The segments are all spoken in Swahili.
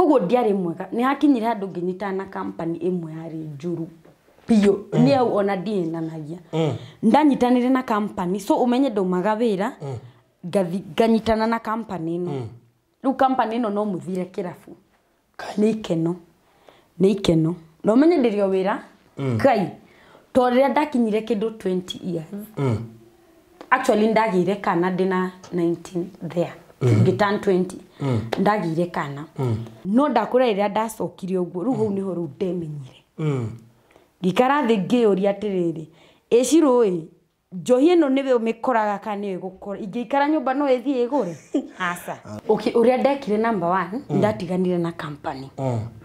koguo ndiari mwega ni hakinyire handu nginyita na company imwe yari njuru pio ni au ona ndienanagia ndanyitanire na company so umenye ndomaga wira nganyitana na company ino riu company ino no muthire kirafu ni ikeno no umenye ndirio wira kai to ria ndakinyire kindu 20 years actually ndagire kana ndina 19 there ngitan 20 ndagire kana no ndakura iria ndacokire uguo riu hau niho riu ndemenyire gikara thigi uria atiriri eciroi njohi ino niwe umikoraga kana niwe gukora ingikara nyumba no ethie igure asa okay uria ndekire number 1 ndatiganire na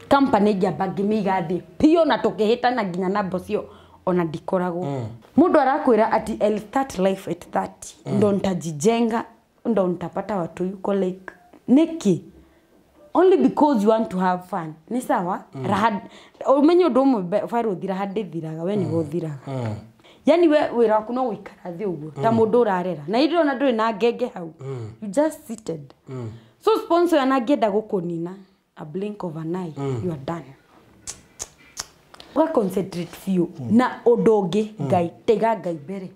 company njamba ngimiga thi pio na tukihitana nginya na bocio ona ndikoragwo mundu arakwira ati I'll start life at 30 ndo ntajijenga ndo ntapata watu yuko like neki only because you want to have fun ni sawa rahad umenye ndo mwe faro thira hande thiraga we ni gothiraga yani we wira kuno wikara thi uguo ta mundu urarera na indo na nduri na ngenge hau you just seated so sponsor anagenda gukunina a blink of an eye you are done wa concentrate few na odongi ngai tega ngai bere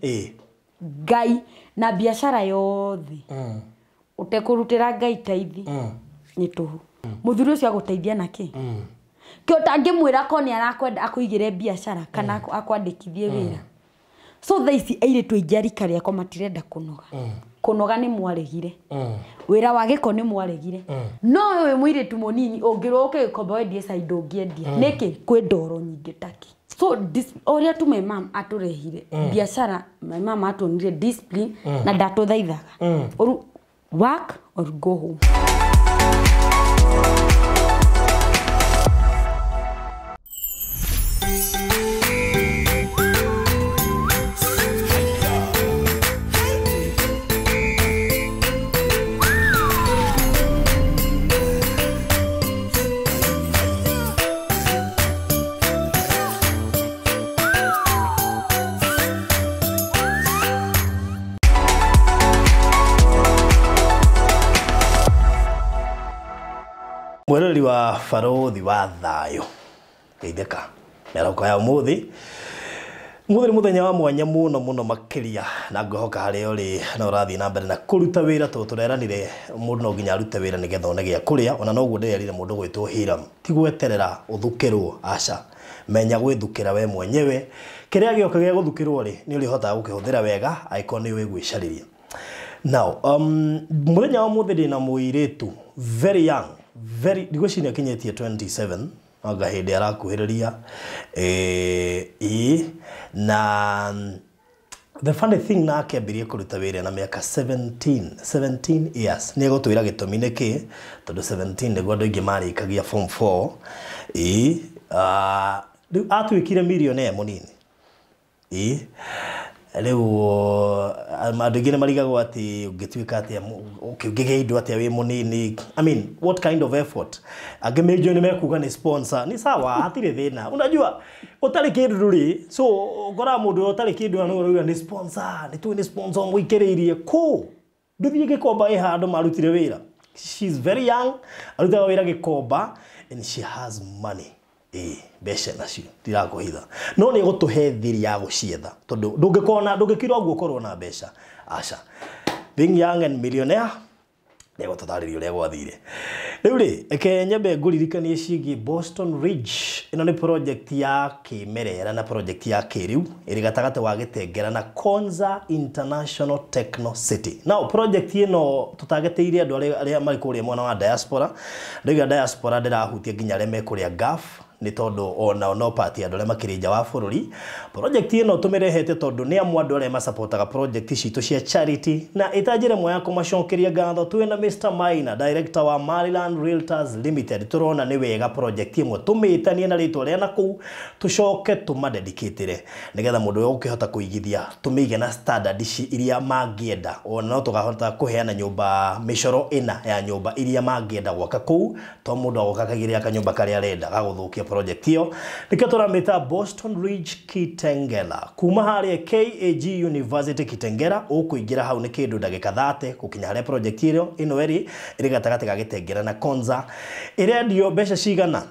ngai na biashara yothe utekurutira ngai taithi ni tuhu muthuri ucio aguteithia naki kio tangimwira ko ni arakwenda akuigire biashara kana akwandikithie wira so thaici aire twijari karia ko matirenda kunoga ni mwaregire wira wa giko ni mwaregire no we mwire tu munini ungiroke gikomba wendie side ungiendia niki kwi ndoro nyingi taki so oria tu my mom aturehire biashara my mom atonire discipline na ndatuthaithaga work or go home Mwereri wa Farothi wa thayo geitheka neroko ya umuthi muthenya wa mwanya muno makiria na ngohoka hari uri na urathi na mbere na kuruta wira tureranire mundu no nginya arute wira nigetha one gia kuria ona no guo ndirerire mundu gwitwo Hiram ti gweterera uthukirwo aca menya gwithukira we mwenyewe kiria gioka gia guthukirwo ri ni uri hota gukihuthira wega icon ni we gwicariria now muthenya wa muthi na muiritu very young digweciria kinyetie 27 aga hindi arakuhiriria na the funny thing na akĩambirie kũruta wĩra na mĩaka 17 years nĩ egũtwĩra gĩtũmi nĩkĩ tondũ 17 nĩguo andũ aingĩ marĩkagia form 4 rĩu atuĩkire millionaire mũnini rĩu andũ aingĩ nĩ marigagwo atĩ ũngĩtuĩka atĩa ũkĩgĩa indo atĩa wĩ mũnini I mean what kind of effort angĩmenjwo nĩ mekuga nĩ sponsor ni sawa hatirĩ thĩna unajua utarĩ kĩndũ rĩ so ngora mũndũ utarĩ kĩndũ na ũrauga nĩ sponsor nĩ sponsor mũikĩrĩirie kũ ndũthiĩ gĩkomba ĩ handũ marutire wĩra she's very young arutaga wĩra gĩkomba and she has money besha nacio ndirakuhitha no ni gutuhe thiri ya gucietha tondu ndungikira uguo korwo na besha aca being young and millionaire nego tutaririo uria gwathire riu ri nyambe nguririkanie ciĩgiĩ Boston Ridge ino ni project ya kimerera na project ya kiriu iri gatagate wa Gitengera na Konza International Techno City now project ino tutageteire andu aria mari kuria mwana wa diaspora ndiga diaspora ndirahutia nginya aria mekuria gaf ni tondu ona no party andu aria makirija wa bururi project ino tumirehete tondu ni amwe andu aria masupportaga project citu cia charity na itajire mwe ya kumacokeria ngatho twina Mr. Maina director wa Maryland Realtors Limited turona ni wega project imwe tumitanie na ritwa ria na ku tucoke tumadedicate nigetha mundu uyu ukihota kuigithia tumige na standard iria mangienda ona no tukahota kuheana nyumba micoro ina ya nyumba iria mangienda gwaka ku to mundu agokakagiria kanyumba karia arenda gaguthukia project hiyo nikio turamita Boston Ridge Kitengela kuma hari KAG University Kitengela ukuingira hau ni kindu ndagika 30 gukinya hari project hiyo ino eri iri gatagati ga Kitengela na Konza irendio besha cigana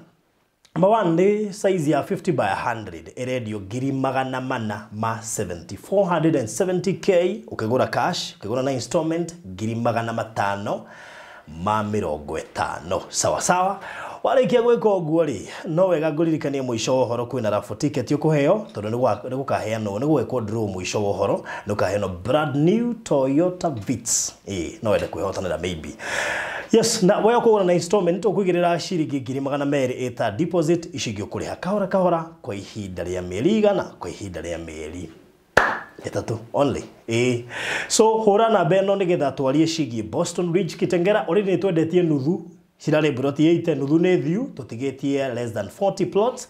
mawandi size ya 50 by 100 irendio ngiri magana mana ma 470k ukigura cash ukigura na installment ngiri magana matano ma 50 sawa sawa warikia gwika uguo ri no wega nguririkanie muico uhoro kwina rafu ticket ukuheo tondu ni gukaheano ni gwekwo draw muico uhoro ni gukaheano brand new Toyota Vitz no wende kwihotanira maybe. Yes, na waya kugura na installment ukugirira ciringi ngiri magana meri eta deposit icigio kuriha kahora kahora kwa ihinda ria mieri igana kwa ihinda ria mieri etatu only so hora na beno nigetha twarie cigie Boston Ridge Kitengela uri ni twendetie nuthu cirare broti 8 nuthu ni thiu tutigetie less than 40 plots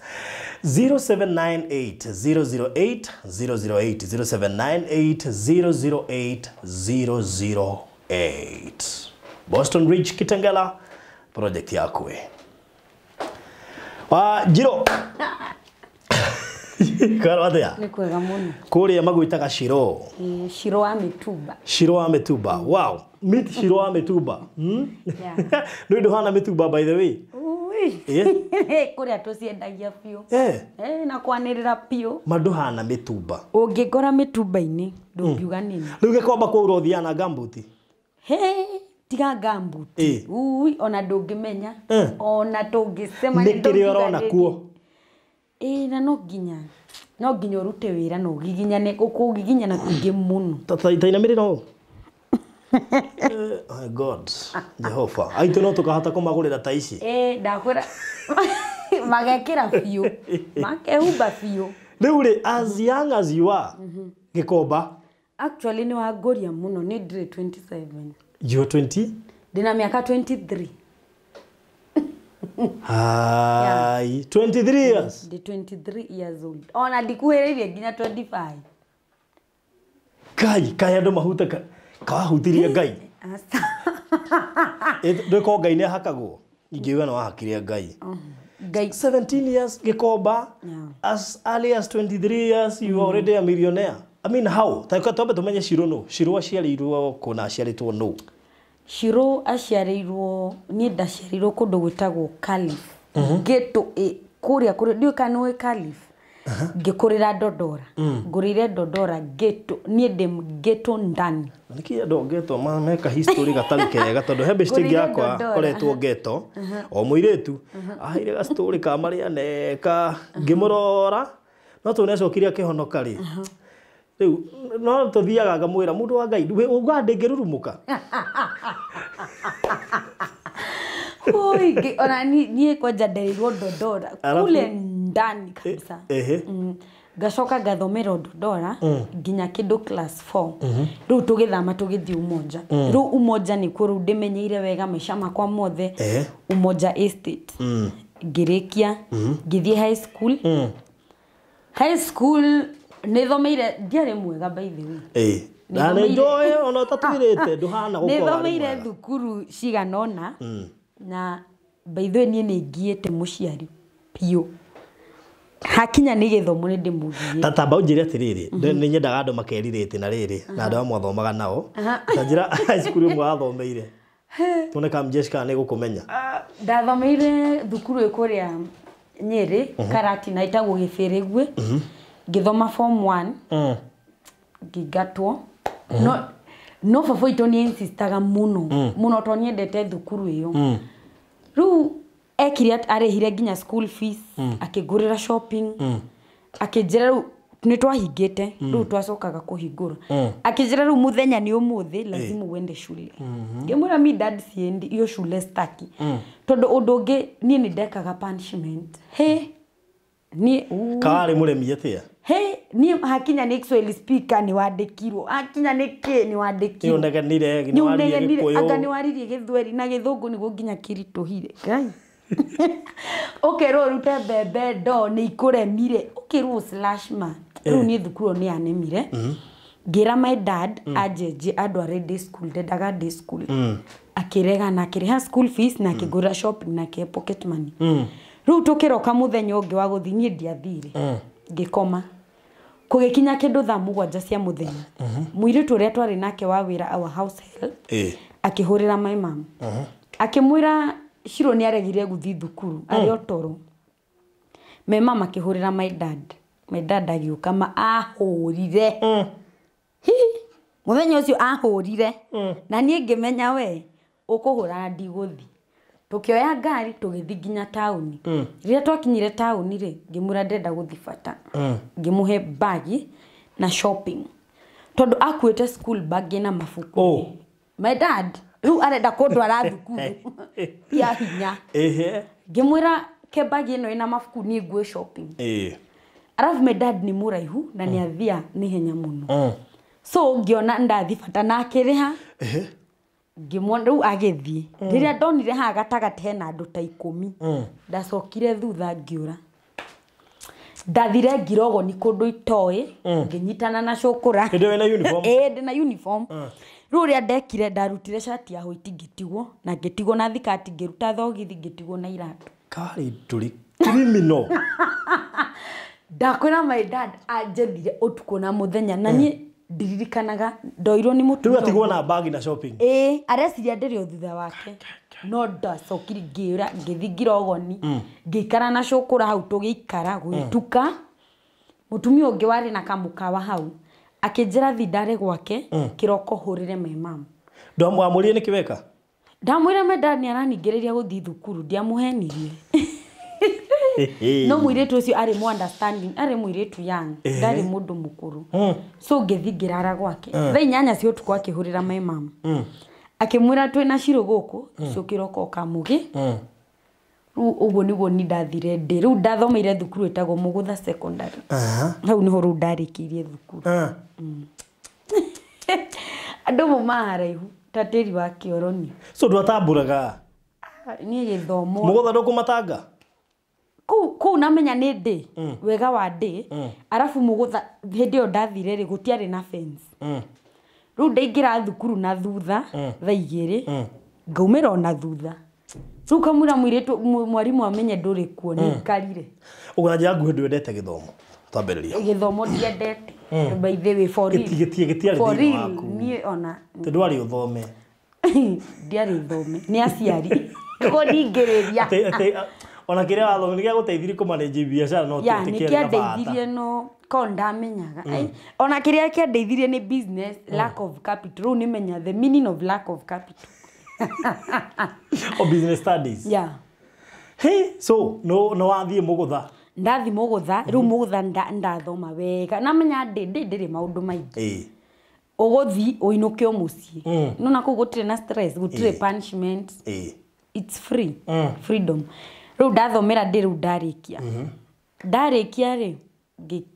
0798 008 008 008 Boston Ridge Kitengela project yakwe Jiro Karwathia ni kwega muno kuria magwitaga Shiro Shiro wa Mituba wow meet Shiro wa Mituba no ndo hana Mituba by the way kuria tuciendagia pio na kwanirira pio mandu hana Mituba ungikora Mituba-ini ndungiuga nini riu gekomba kwa urothiana gambuti tiga gambuti ona ndungimenya ona tungisema ni kiri orona kuo na no nginya urute wira no giginyane kugiginyana kwingi muno taina miri no oh God Jehova aitu no tukahata kumagurira ta ici ndakwira magekira fiu makehumba fiu riu ri as young as you are gikomba actually ni wagoria muno ni 27 you 20 dina miaka 23 Hi 23 years the 23 years old ona ndikuhereire nginya 25 kai andu mahutaka kahutiria ngai ndiko ngai ne hakagwo ingiuga no hakiria ngai 17 years gikomba as early as 23 years you are already a millionaire. I mean how taika tobe tumenye Shiro aciarirwo kuna aciaritwo no Shiro aciarirwo ni ndaciarirwo kundu gwitagwo Calif geto kuria ndio kanwe Calif ngikurira Dodora ngurire Dodora geto ni ndem geto ndani niki ndo geto meka history gatari kega tondu hembe stage yakwa koretwo geto o muiretu ahire ga story ka maria neka ngimurora no tunecokiria kihonoka ri riu no tuthiaga ngamwira mundu wa ngai ugande ngirurumuka oi ona ni koja nderirwo Dodora kule ndani kabisa gacoka gathomera Dodora nginya kindu class 4 riu tugithama tugithi umoja riu umoja ni kuru ndimenyeire wega maisha makwa mothe umoja estate ngirikia ngithie high school nithomeire ndiare mwega by the way na njoe ona tatuirite nduhana gukora nithomeire thukuru ciganona na by the way ni ngiete muciari pio hakinya ni githomo ni ndimugie tatamba unjire atiriri ni nyendaga andu makeririte na riri na andu amwe athomaga nao tanjira high school mwe athomeire tuneka Jessica ni gukumenya ndathomeire thukuru ikuria Nyeri Karati na itagwo Gibirigwe ngithoma form 1 ngigatwo no baba itu ni insistaga muno to niendete thukuru iyo riu ekire arehire nginya school fees akigurira shopping akijira riu ni twahingite riu twacokaga kuhingura akijira riu muthenya ni umuthi lazima wende shule ngemura mi dad siendi iyo shule staki tondu undu ngi ni ndekaga punishment ni kari muremi atia ni hakinya ni Kiswahili speaker ni wandikirwo hakinya ni wandikirwo ni undeganire ni waririe anga ni waririe Githweri na Githungu ni gunginya kirituhire ngai rute bebe do ni ikuremire ukirwo /man riu ni thukuru ni anemire ngira my dad ajeje andu are day school ndendaga day school akirega na akiriha school fees na akigura shopping na ke pocket money Riu tukiroka muthenya ungi wa guthi nie ndiathire ngikoma kugikinya kindu thaa 7 cia muthenya muiritu uria twari nake wa wira our house help akihurira my mom akimwira Shiro ni aregire guthi thukuru ari otoro my mom akihurira my dad agiuka ma ahurire muthenya ucio ahurire na nie ngimenya we ukuhura ndiguthi tukioya ngari tugithi nginya tauni riria twakinyire tauni ri ngimura ndenda guthi bata ngimuhe bagi na shopping tondu akuite school bag na mafuku my dad riu arenda kundwara thukuru ya hinya ngimwira ke bagi ino ina mafuku ni ngwe shopping arafu my dad ni muraihu na ni athia ni henya muno so ngiona ndathi bata na akiriha ngimwona riu agithie riria ndonire ha gatagati hena andu ta 10 ndacokire thutha ngiura ndathire ngirogo ni kundu itoi nginyitana na cukura ndina uniform ndina uniform riu ria ndekire ndarutire shati ya white ngitigwo na ngitigwo na thikati ngiruta thogithi ngitigwo na iratu kari turi criminal ndakwira my dad anjethire utuko na muthenya na nie ndiririkanaga ndoirwo ni mutu tu atigwo na bag na shopping areciria ndiri thutha wake no ndacokiri ngira ngithi ngirogoni ngikara na cukura hau tugiikara gwituka mutumia ungi wari na kamukawa hau akinjira thindare gwake kiroko hurire my mom ndamwamurie ni kiweka ndamwira my dad ni araningiriria guthi thukuru ndiamuhenirie no muiretu ucio ari mu understanding ari muiretu young ndari mundu mukuru so ngithi ngirara gwake thaa 8 cio tuko akihurira my mom akimwira twina Shiro guku cio kiroko kamugi uguo niguo ni ndathire ndi riu ndathomeire thukuru etagwo Mugutha secondary hau niho ru ndarikirie thukuru andu mumaraihu tatiri wa Kioroni so ndwatamburaga ni githomo Mugutha ndukumatanga ku namenya ni ndi wega wa ndi arafu Mugutha hindi yo ndathire ri gutiari na fence riu ndaingira thukuru na thutha thaa 2 ngaumira ona thutha so kamura mwiretu mwarimu amenye nduri kuo ni karire ugaja nguhe ndwendete githomo twambiriria githomo ndiendete by the way for real gitiari for real ni ona ndwari uthome ndiari thome ni aciari ko ndingiriria ona kiria wathomi ni gia guteithiri ku manage biashara no tikiria ndeithirie no ko ndamenyaga ona kiria kia ndeithirie ni business lack of capital ni menya the meaning of lack of capital business studies so no wathie Mugutha ndathi Mugutha riu Mugutha ndathoma wega namenya ndiri maundu maingi uguthi uinuke mucii no na kugutire na stress gutire punishment it's free freedom riu ndathomera ndiru ndarikia ri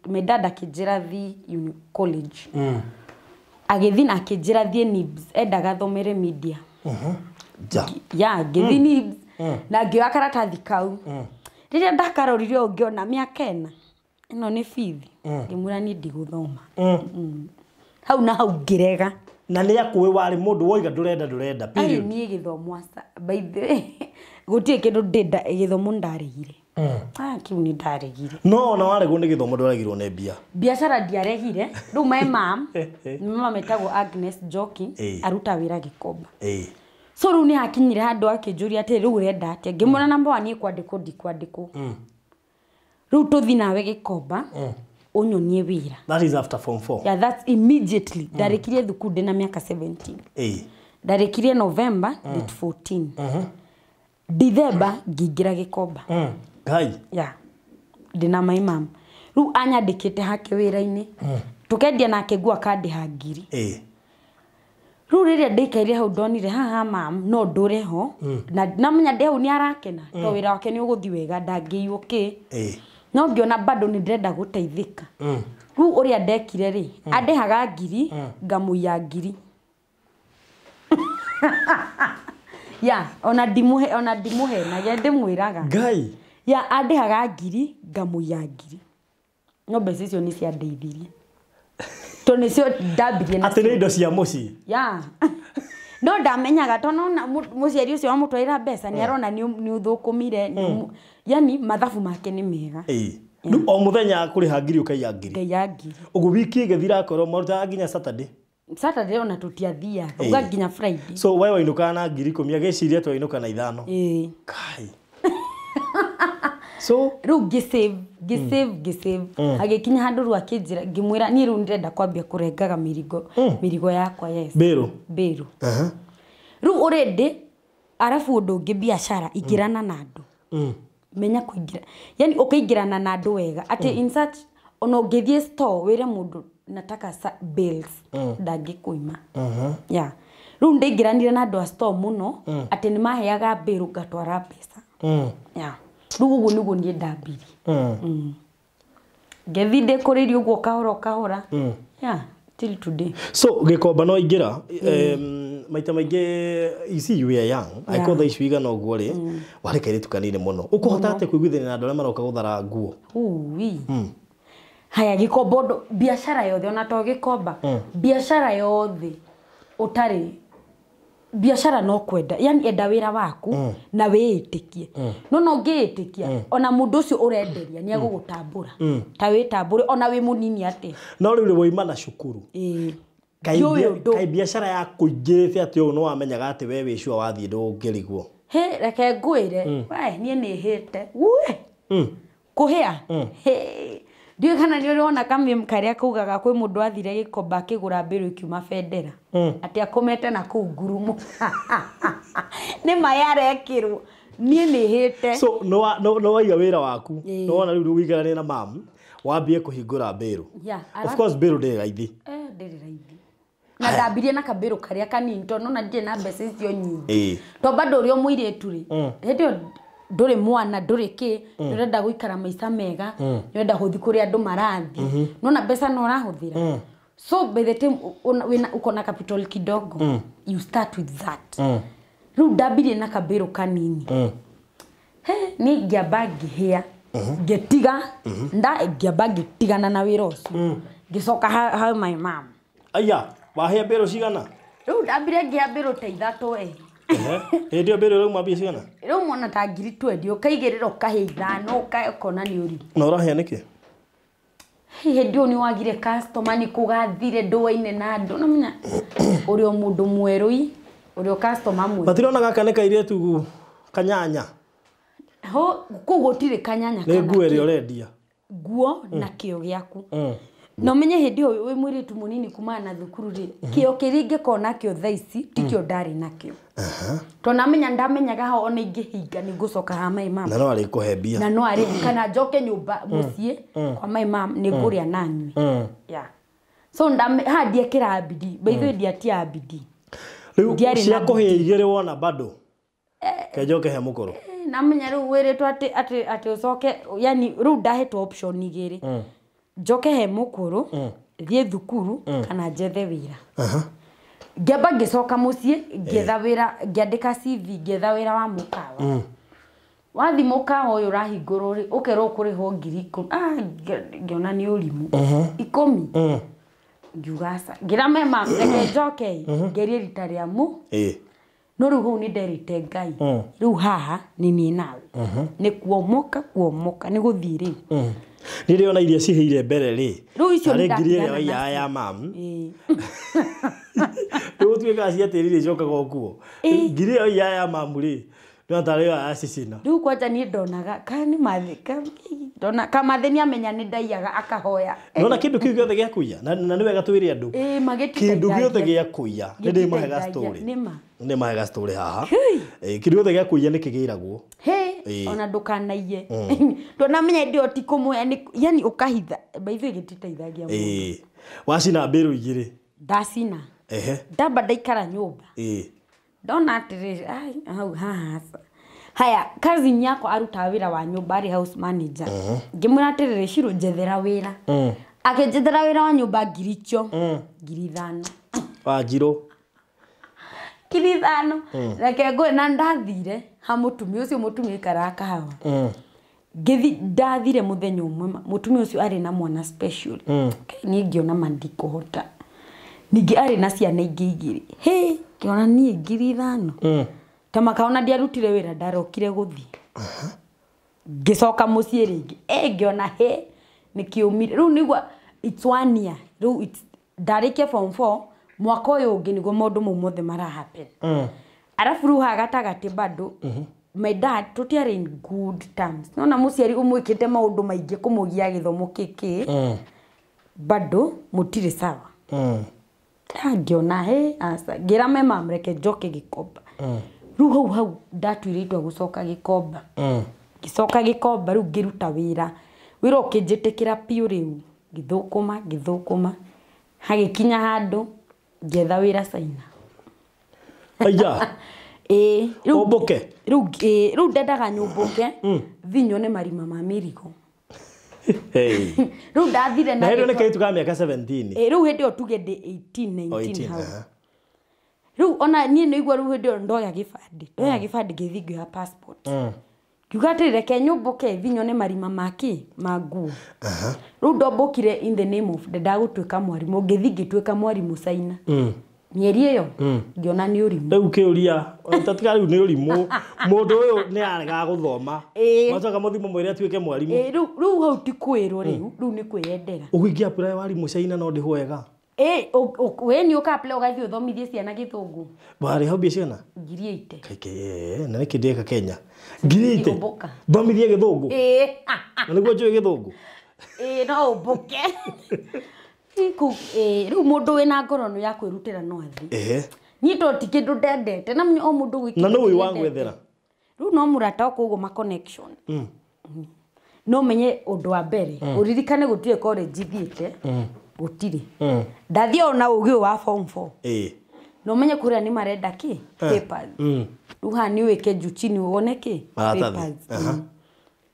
my dad akijira thi college agithi na akijira thi NIBS endaga thomere media githi NIBS na ngioya karatathi kau riria ndakarorire ungiona miaka ena ino ni fithi ngimura ni ndiguthoma hau na hau ngirega na ni akuwe wari mundu woiga ndurenda period ni githomo asa by the way gutie kindu ndenda githomo ndarigire kiu ni ndarigire no na wari gunde githomo ndwaragirwo ne biashara ndiaregire riu my mom metagwo Agnes Joki aruta wira Gikomba so riu ni hakinyire handu akinjuria ati riu urenda atia ngimwona number 1 ikwandiko ndikwandiko riu tuthi nawe Gikomba unyonie wira that is after form 4 yeah that's immediately ndarekirie thukuru ndina miaka 17 ndarekirie November date 14 December ngingira Gikomba gai yeah ndina my mom riu anyandikite hake wira-ini tukendia nake gua kandi hangiri riu riria ndikaire hau ndonire haha mam no ndure ho na namenya ndehu ni arakena to wira wake ni uguthi wega ndangiuki no ngiona bado ni ndenda guteithika riu uria ndekire ri andehaga ngiri ngamuya ngiri ya ona ndimuhe na ya ndimwiraga gai ya andehaga ngiri ngamuya ngiri no mbeca icio ni cia ndeithirie to nicio ndambirie na ati ni indo cia muci ya no ndamenyaga tono muciari ucio amutwaira mbeca ni arona ni uthukumire yani mathabu make ni mega nu o muthenya kuriha ngiri ukaiya ngiri ugu wiki igethira korwo maruta nginya Saturday ona tutiathia uga nginya Friday so wewe wainuka na ngiri 10 ageciria twainuka na 5 kai so ru gisave hagikinya handu rwa kinjira ngimwira ni ru ndirenda kwambia kurengaga mirigo yakwa Beru ru already arafu undu ngi biashara igirana na andu menya kuingira yani ukaingirana na andu wega ati in such ono ngithie store wire mundu nataka bills ndangikuima yeah ru ndingiranire na andu a store muno ati ni maheaga Beru gatwara pesa yeah rugu niguo nie ndambiri ngethinde kuririo uguo kahora yeah till today so gikomba no ingira maita maingi isi you are young aiko tha icu igana uguo ri warekaire tukanine muno ukuhota ate kuiguithania na andu aria maroka guthara nguo haya gikombo biashara yothe ona to gikomba biashara yothe utari biashara no kwenda yani enda wira waku na wiitikie no ngiitikia ona mundu ucio urenderia ni agugutambura ta witambure ona wi munini ate no riu woima na cukuru kai biashara ya kuingirite ati uyu no wamenyaga ati we wicua wathie ndungirigwo he reke ngwire we nie ni hite we kuhia he ndio kana ni uliona kama karia kugaga kwi mundu athire gikomba akigura Beru ikiuma Fendera ati akomete na ku ngurumo ni mayarekirwo nie ni hite so no waiga wira waku no wona riu wigarane na mam wambie kuhingura Beru of course Beru ndi raithi ndiri raithi na ndambirie na kaberu karia kanini to nona ndie na mbeca icio nyingi to bado uri muiretu ri hendio nduri mwana nduri ki ndurenda guikara maica mega ndurenda guthi kuri andu marathi nona mbeca no rahuthira so by the time ukona capital kidogo you start with that ru ndambirie na kaberu kanini he ni ngiambagi hia ngetiga ngiambagi tigana na wira ucio ngicoka ha my mom aya wahia Beru cigana ru ndambire ngiambiro ta ithatu ndio Beru ru mabia cigana ru mwana ta ngiri 20 ukaigirira ukahe ithano ukona ni uri no urahia niki he ndio ni wagire customer ni kugathire nduwaine na andu no menya uri o mundu mwerui uri o customer mwe batirona gaka ne kaire tu kanyanya ho kugotire kanyanya kana nguo ri orendia nguo na kio giaku no menye hindi wi mwiritu munini kuma na thukuru ri kio kiringe kona kio thaici tikio ndari nakio to namenya ndamenyaga ha ona ingihinga ni ngucoka ha my mom na no ari kuhebia na no ari kana njoke nyumba mucie kwa my mom ni nguria nani yeah so ndie kirabidi baitho ndia ti abidi ndiari cia kuhigire wona bado kejoke he mukoro namenya ru wiritwa ati ucoke yani ru ndahetwo option igiri njoke he mukuru thie thukuru kana njethe wira ngeba ngicoka mucie ngetha wira ngiandika CV ngetha wira wa mukawa wathi mukawa uyu rahingurwo ri ukerwo kuriho ngiri 10 ngiona ni urimu 10 ngugasa ngira mema reke njoke ngerie rita ria mu no riu hau ni nderite Ngai riu haha ni ni nawe ni kuomoka ni guthii riu nire ona iria ciheire mbere ri ari ngiri ya mam riu tuika cia tirire cokaga okuo ngiri ya mam ri no tare ya asicina riu kwanja ni ndonaga kani mathika ndona kamatheni amenya ni ndaiyaga akahoya nona kindu kiu giothe gia kuya na ni wega twire andu kindu giothe gia kuya ndi mahega story ni mahega story haha kindu giothe gia kuya ni kigiragwo ona ndukanaie ndona menya ndio ti kumwe yani ukahitha baithu gititeithagia mundu wacina Beru igiri ndacina ndamba ndaikara nyumba ndona atiri hau haha haya cousin yako aruta wira wa nyumba ari house manager ngimwira atirire ciro njethera wira akinjethera wira wa nyumba ngiricho ngiri 5 wa njiro ngiri 5 reke ngwe na ndathire ha mutumi ucio mutumi ikara kahawa ngithi ndathire muthenya umwe mutumi ucio ari na mwana special ni ngiona mandikuhota Ningĩ arĩ na ciana ingĩ igĩrĩ. He, kĩona niĩ 5,000. Ta makaona ndiarutire wĩra ndarokire gũthiĩ. Ngĩcoka mũciĩ rĩngĩ. Ngĩona he nĩ kĩumire. Rĩu nĩgua it's 1 year. Rĩu ndarĩkia form 4 mwaka ũyũ ũngĩ nĩguo maũndũ mau mothe marahappen. Arabu rĩu haha gatagatĩ bado my dad tũtiarĩ in good terms. Nona mũciari ũmwĩkĩte maũndũ maingĩ kũmũgia gĩthomo kĩkĩ. Bado mũtirĩ sawa. Ngĩona he asa ngĩra mema mreke njoke Gĩkomba. Rĩu hau ndatuire itua gũcoka Gĩkomba. Ngĩcoka Gĩkomba rĩu ngĩruta wĩra ũkĩnjĩtĩkĩra piũ rĩu ngĩthũkũma hagĩkinya handũ ngetha wĩra China. Aya. Ũmbũke. Rĩu ndendaga nyũmbũke thinyo nĩ marima ma mĩrigo. Rĩu ndathire na hĩndĩ nĩ tuga mĩaka 17. Rĩu hĩndĩ ĩyo tuge ndĩ 18 19 hau. Rĩu ona niĩ nĩigua rĩu hĩndĩ ĩyo ndoya gĩbandĩ ngĩthiĩ ngĩoya passport. Kiuga atĩ reke nyũmbũke thinyo nĩ marima ma nguo. Rĩu ndombũkire in the name of ndagũtuĩka mwarimũ ngĩthiĩ ngĩtuĩka mwarimũ China. Mieri ĩyo ngĩona nĩ ũrimũ. Rĩu kĩũria tatiga rĩu nĩ ũrimũ mũndũ ũyũ nĩ arega gũthoma. Macoka mũthimo mwĩre atuĩke mwarimũ. Rĩu hau ti kwĩrwo rĩu nĩ kwĩyendera. Ũgĩingĩ apply warimũ China no ndĩho wega. We nĩ ũka apply ũgathiĩ ũthomithie ciana Gĩthũngũ. Barĩ hau ciana? 8,000. Kaike na nĩ kĩndĩka Kenya. 8,000. Thomithie Gĩthũngũ. Na nĩguo njũĩ Gĩthũngũ. No ũmbũke. Rĩu mũndũ wĩna ngoro nĩ ya kwĩrutĩra no athi. Niĩ to ti kĩndũ ndendete na o mũndũ gwĩkĩra. Na nĩ ũĩ wa gwethera. Rĩu no mũrata ũkũgwo ma connection. No menye ũndũ wa mbere ũririkane gũtirĩ college thiĩte gũtirĩ. Ndathiĩ ona ũgĩ wa form 4. No menye kũrĩa nĩ marenda kĩ papers. Rĩu ha nĩ wĩke juu chini wone kĩ papers.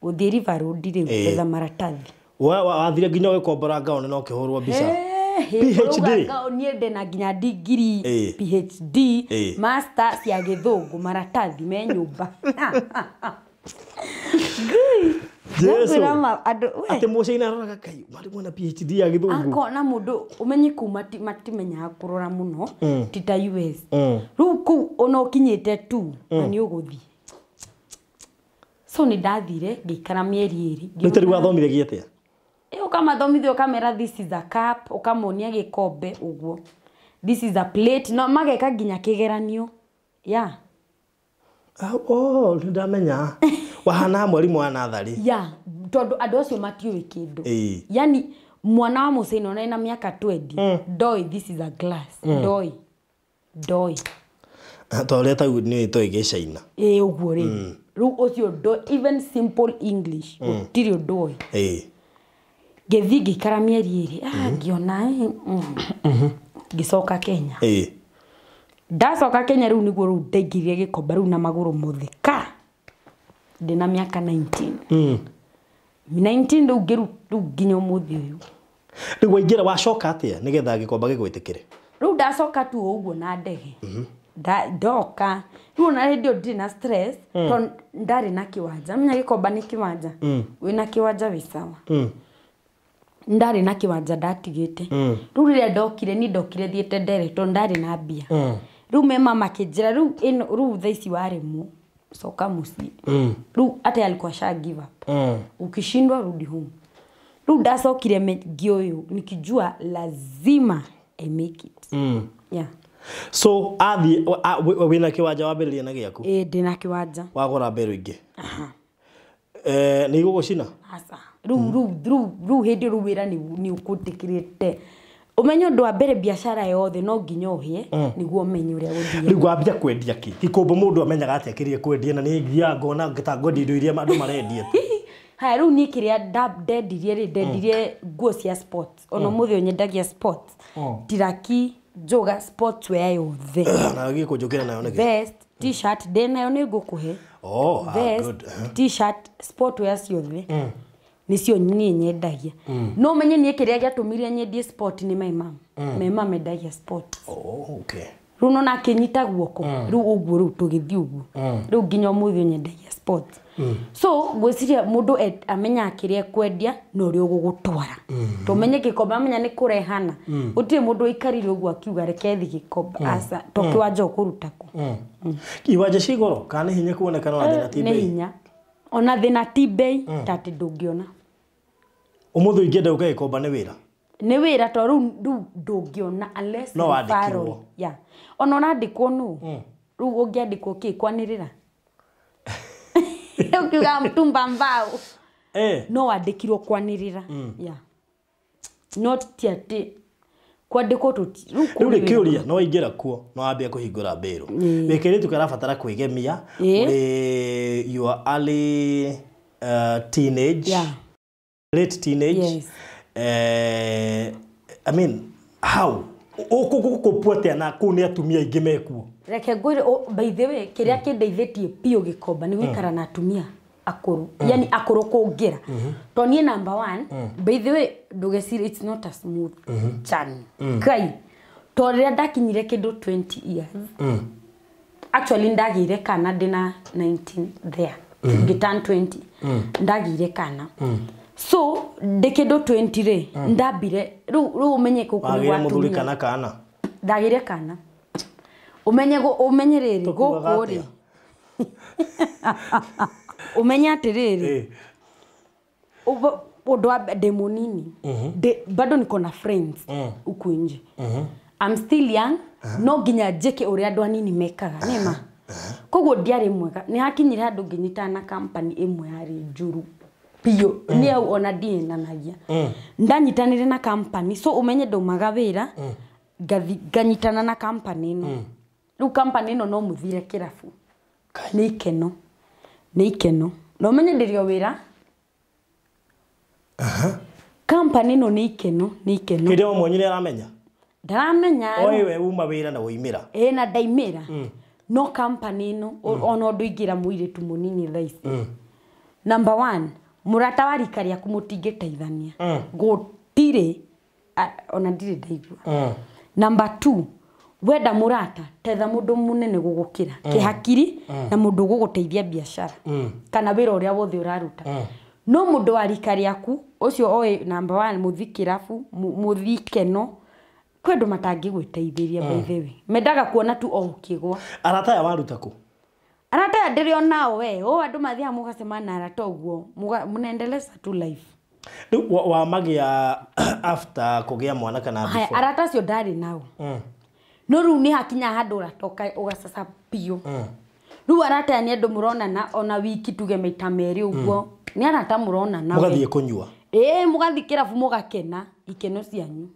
Gũthiĩ River Road rĩu gwetha maratathi. Wathire nginya Gĩkomba ngaone no kĩhũrwo mbica. PhD. Niĩ ndĩna nginya degree PhD master cia Gĩthũngũ maratathi me nyũmba. Jesu. Ate mũcaina aroraga kai mari mwana PhD ya Gĩthũngũ. Akona mũndũ umenye kuma matimenyaga kũrora mũno ti ta US. Rĩu kũu ona ũkinyĩte tu na nĩ ũgũthiĩ. So nĩ ndathire ngĩikara mĩeri 2. Nĩ tari wathomithagia atĩa? Ukamathomithia ukamera this is a cup ukamonia gĩkombe ũguo. This is a plate no mageka nginya kĩgeranio. Ndamenya. Wahana mwarimu wa nathari. Tondũ andũ acio matiũĩ kĩndũ. Yani mwana wa mũcĩno na ena mĩaka 20 ndoi this is a glass. Ndoi. Toleta nĩ itoĩ Gĩcaina. Ũguo rĩ. Rĩu ũcio ndoi even simple English gũtirĩ ndoi. Ngĩthiĩ ngĩikara mĩeri 2 ngĩona ngĩcoka Kenya. Ndacoka Kenya rĩu nĩguo rĩu ndaingĩrire Gĩkomba rĩu na magũrũ mothe ndĩna mĩaka 19. 19 rĩu nginya ũmũthĩ ũyũ. Rĩu waingĩra wacoka atĩa nĩgetha Gĩkomba gĩgwĩtĩkĩre? Rĩu ndacoka tu ũguo na ndege. Ndoka rĩu na hĩndĩ ĩyo ndirĩ na stress tondũ ndarĩ na kĩwanja. Menya Gĩkomba nĩ kĩwanja. Wĩna kĩwanja wĩ sawa. Ndarĩ na kĩwanja ndatigĩte. Rĩu rĩrĩa ndokire thiĩte ndere tondũ ndarĩ na mbia. Rĩu mema makĩnjĩra rĩu thaa ici waremwo soka mũciĩ. Rĩu ate alikuwa sha give up. Ukishindwa rudi home. Rĩu ndacokire ngĩũyũ nikijua lazima I make it. So wĩna kĩwanja wambĩrĩria na gĩaku? Ndĩna kĩwanja. Wagũra mbero ingĩ? Nĩ igũgũcina? Aca. Rĩu hĩndĩ rĩu wĩra nĩ ũkũtĩkĩrĩte. Umenye ũndũ wa mbere biacara yothe no nginya ũhie nĩguo umenye ũrĩa gũthiĩ. Rĩu wambia kwendia kĩ? Gĩkomba mũndũ amenyaga atĩa kĩrĩa kwendia na nĩ nginya ngona ngĩtangwendia indo iria andũ marendia. Haya rĩu niĩ kĩrĩa ndendirie nguo cia sports. Ona mũthĩ nyendagia sports. Tiraki joga sports wear yothe. Na gĩkũnjũkĩra nayo nĩkĩ? Vest, t-shirt nayo nĩ ngũkũhe. Vest, t-shirt, sport wear ciothe. Nicio niĩ nyendagia. No menye niĩ kĩrĩa gĩatũmire nyendie sport nĩ my mom. My mom endagia sport. Okay. runo na kenyita guoko ru uguo ru tugithii uguo ru nginya muthio nyendagia sport so gwiciria mundu amenya akiria kwendia no ri ugugutwara tumenye gikomba amenya ni kurehana utire mundu ikarire uguo akiuga reke thi gikomba asa tokiwanja ukurutako iwanja cigoro kana hinya kuonekana na thina tibei ni hinya ona thina tibei tati ndungiona umuthu ingenda ugekomba ni wira to ru ndungiona unless no wandikirwo ya ona nandikwo nu ru ungiandikwo ki kwanirira ukiuga mtumba mbao no wandikirwo kwanirira ya not tiati kwandikwo tuti ru kiuria no ingira kuo no ambia kuhingura mbiro wekiritu karabatara kwigemia you are early teenage late teenage yes. I mean how ukupuatia na kuni atumia ingi mekuo reke ngwire by the way kiria kindeithitie pio gikomba ni gwikara na atumia akuru yani akuru kungira to nie number 1 by the way ndugecire it's not a smooth journey kai to ria ndakinyire kindu 20 years actually ndagire kana ndina 19 there gitan 20 ndagire kana so dekedo 20 re ndabire ru umenye kukuri watu muthuri kana ndagire kana umenye riri gukuri umenya atiriri undu wa demonini bado niko na friends uku nje I'm still young no ginya jeke uri andu anini mekaga nima koguo ndiari mwega ni hakinyire andu nginyita na company imwe yari njuru pio ni au ona ndienanagia ndanyitanire na company so umenye ndomaga wira nganyitana na company no ru company no muthire kirafu ni ikeno no umenye ndirio wira company no ni ikeno kirio mwonyine aramenya ndaramenya oiwe uma wira na uimira na ndaimira no company no ona ndu igira muire tu munini thaisi number 1 murata warikaria kumutingeteithania gutire ona ndire ndaigua number 2 wenda murata tetha mundu munene gugukira kihakiri na mundu guguteithia biashara kana wira uria wothe uraruta no mundu warikaria ku ucio oi number 1 muthikirafu muthikeno kwendu matangi gwiteithiria by the way mendaga kuona tu o ukigwa arata ya waruta ku arata ndirio nao we andu mathia mugacema na arata uguo munaendeleza tu life wa magia after kugia mwana kana before arata cio ndari nao no ru ni hakinya handu uratoka ugasasa pio ru arata ni andu murona na ona wiki tuge maita meri uguo ni arata murona na mugathie kunyua mugathikira fu mugakena ikeno cianyu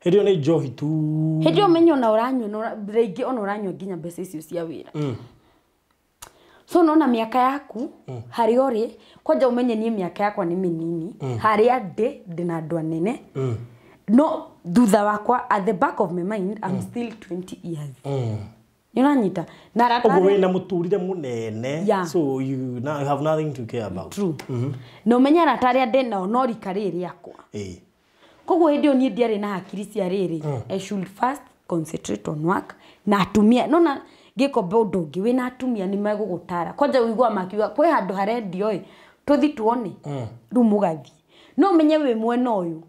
hedio ni johi tu hedio menyo na uranywa no reingi ona uranywa nginya mbeca icio cia wira so nona miaka yaku hari ori kwanja umenye ni miaka yakwa ni minini hari ade ndina andu anene no thutha wakwa at the back of my mind I'm still 20 years Yunanyita na ratare ogo wena muturire munene so you have nothing to care about true no menya ratare ade na onori kariri yakwa koguo hindio ni ndiari na hakiri cia riri I should first concentrate on work na atumia nona gikombe undu ngi wina atumia ni megugutara kwanja uigwa makiuga kwi handu harendio tuthi tuone ru mugathi no menye we mwena uyu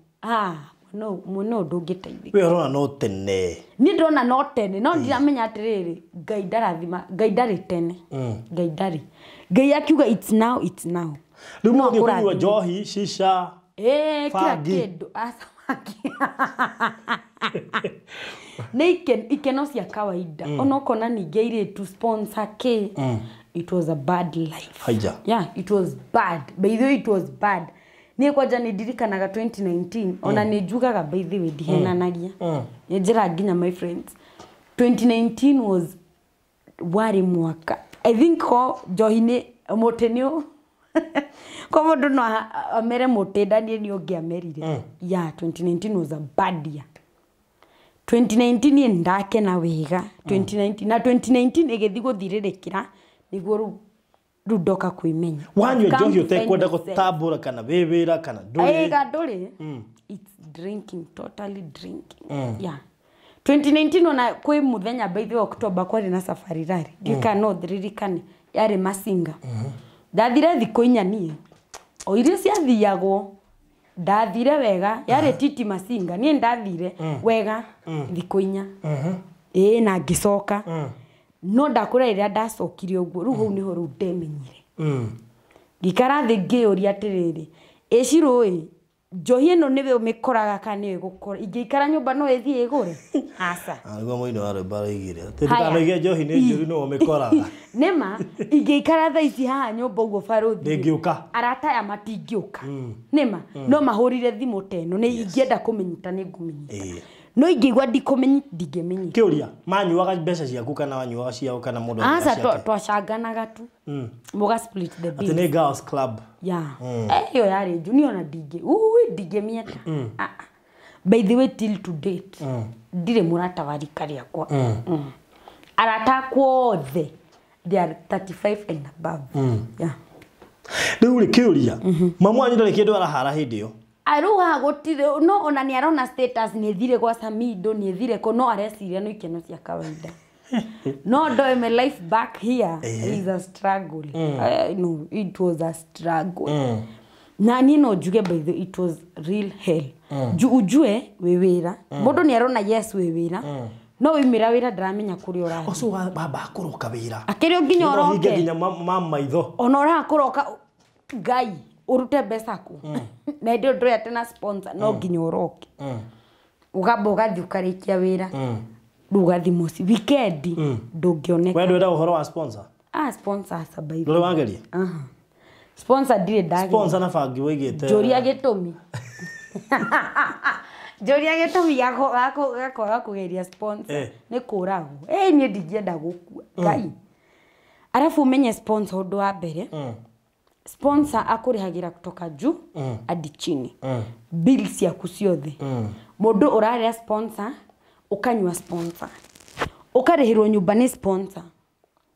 no muno ndungiteithika we rona no tene ni ndona no tene no ndiramenya atiriri ngai ndarathima ngai ndari tene ngai ndari ngai akiuga it's now ru no kunywa johi shisha kila kindu asamaki ikeno cia kawaida ona kona ningeire to sponsor ke it was a bad life it was bad by the way it was bad ni kwaja ni dirikanaga 2019 ona ni jugaga by the way dihenanagia ni jira ginya my friends 2019 was wari mwaka I think johine motenio kwa mundu no amere mutendanie ni ungiamerire 2019 was a bad year 2019 ni ndake na wega 2019 na 2019 igethi guthiririkira niguo rudoka kuimenya wanyu johio te kwenda gutabura kana bebera kana nduri gaduri it's drinking totally drinking 2019 ona kwĩ muthenya by the October kwari na safari rari gika no thiririkane yari Masinga ndathire thikũ inya nie o iria ciathiagwo ndathire wega yari Titi Masinga nie ndathire wega thikũ inya na ngicoka no ndakũra iria ndacokire ũguo rĩu hau niho rĩu ndemenyire ngikara thĩ ngĩũria atĩrĩrĩ ĩcirũĩ njohi ĩno nĩwe ũmĩkoraga kana nĩwe gũkora ingĩikara nyũmba no ĩthiĩ ĩgũre aca nĩguo mũini wa rwĩmbo araigire ndikanaige njohi nĩ njũru no ũmĩkoraga nĩma ingĩikara thaa ici haha nyũmba ũguo barũthi ndĩngĩũka arataya matingĩũka nĩma no mahũrire thimũ teno nĩ ingĩenda kũmenyita nĩ ngũmenyita no ingĩigua ndikũmenya ndingĩmenya kĩũria manyuaga mbeca ciaku kana wanyuaga ciao kana mũndũ aca twacanganaga tu mũga split the bill atĩ nĩ girls club ĩyo yarĩ junior na ndingĩmieta by the way till to date ndirĩ mũrata wa rika rĩakwa arata kwothe they are 35 and above rĩu rĩ kĩũria mamu wanyu ndarĩ kĩndũ arahara hĩndĩ ĩyo aruga gutire no ona ni arona status ni thire kwa Samido ni thire ko no areciria no ikeno cia kawaida no do my life back here is a struggle no it was a struggle na ni no juge by the it was real hell ujue wewera mundu ni arona yes wewera no wimira wira ndramenya kuri ora oso baba kuroka wira akirio nginya oroke nginya mama itho ona ora kuroka gai urute mbeca ku na ndio ndio atena sponsor no nginya uroke ugamba ugathi ukarikia wira rugathi muci weekend ndungioneka wewe ndio uhoro wa sponsor sponsor sabai ndio wangeria sponsor dire ndagi sponsor na fangi wigite joria gitumi joria gitumi gako kugeria sponsor ni kurago ni ndingienda gukua ngai arafu umenye sponsor ndo wa mbere sponsor akurihagira kutoka juu hadi chini bills ya kusiothe mundu urarĩa sponsor ukanywa sponsor ukarihirwo nyumba ni sponsor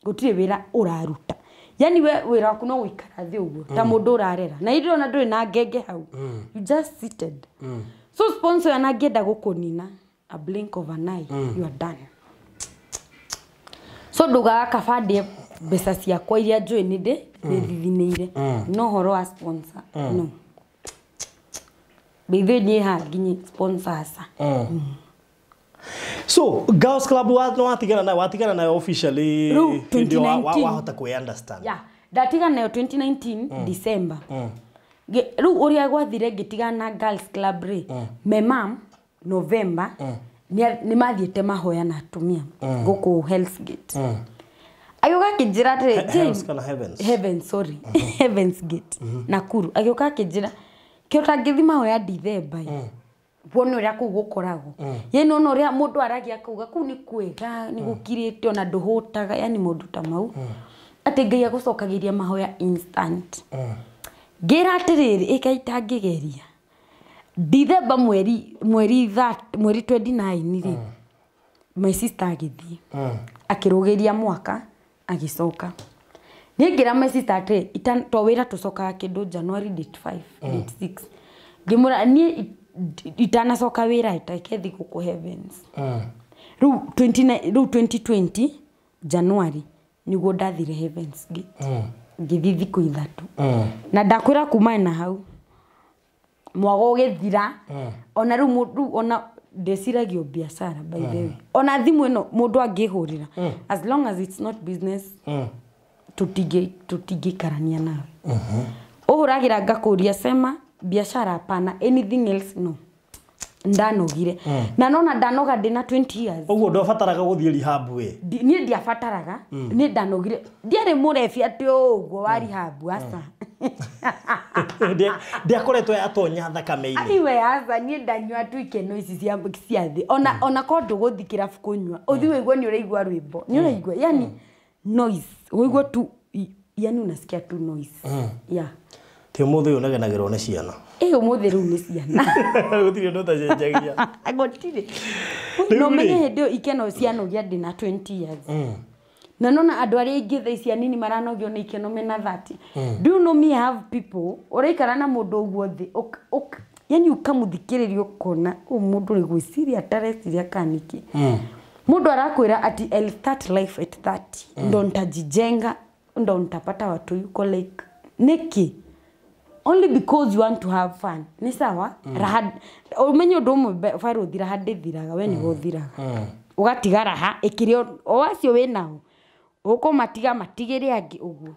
gutire wira uraruta yani we wira waku no wikara thi uguo ta mundu urarera na indo na nduri na ngenge hau you just seated so sponsor anangenda gukunina a blink of an eye you are done so nduga kabandie mbeca ciakwa iria njui ni thithinire no horo wa sponsor no bithe ni ha nginyi sponsors so girls club watigana na officially ndio wahota ku understand ndatigana nayo 2019 December ru uria gwathire gitigana girls club ri me mam November ni mathiete mahoya na atumia guku Hell's Gate ayoka kijira Heavens sorry Heavens Gate Nakuru ayoka kijira kiota ngithima hoya December wone uria kugukoragwo yene ono uria mundu aragia kuga ku ni kwega ni gukirite ona nduhutaga yani mundu ta mau ati ngai agucokagiria mahoya instant gira atiriri ikaita ngigeria December mweri 29 ri my sister agithii akirugiria mwaka agicoka ningira my sister ati to wira tucoka kindu January date 5 date 6 ngimura ni itana soka wira itakethi guku Heavens ru 2020 January niguo ndathire Heavens Gate ngithithi ku ithatu na ndakwira kuma na hau mwago githira ona ru ona desiragio biashara by the way ona thimu eno mundu angihurira as long as it's not business tutige karania nawe uhuragira ngakuria sema biashara hapana anything else no ndanogire na nona ndanoga ndina 20 years uguo ndobataraga guthie rehab we ni ndiabataraga ni ndanogire ndiare murefi ati uguo wa rehab asa ndiakoretwo atonya thakame-ini aiwe asa ni ndanywa tu ikeno ici cia thi ona kondu guthikira fukunywa uthi wigwe ni uraigwa rwimbo ni uraigwa yani noise wigwa tu yani unasikia tu noise ti umuthi uyu nagenagirwo ni ciana umuthi riu ni ciana gutire ndo tacenjagia agotire no menye ndio ikeno cianogia ndina 20 years na nona andu ari ingi tha cia nini maranogio ni ikeno mena 30 do you know me have people uraikara na mundu uguo thi yani ukamuthikiriria ukona mundu ni gwiciria tareciria kaniki mundu arakwira ati I'll start life at 30 ndo ntajijenga ndo ntapata watu yuko like niki only because you want to have fun ni sawa rahad umenye ndo mwe faro thira hade thiraga we ni gothiraga ugatigara ha ikirio owacio we nao uko matigire angi uguo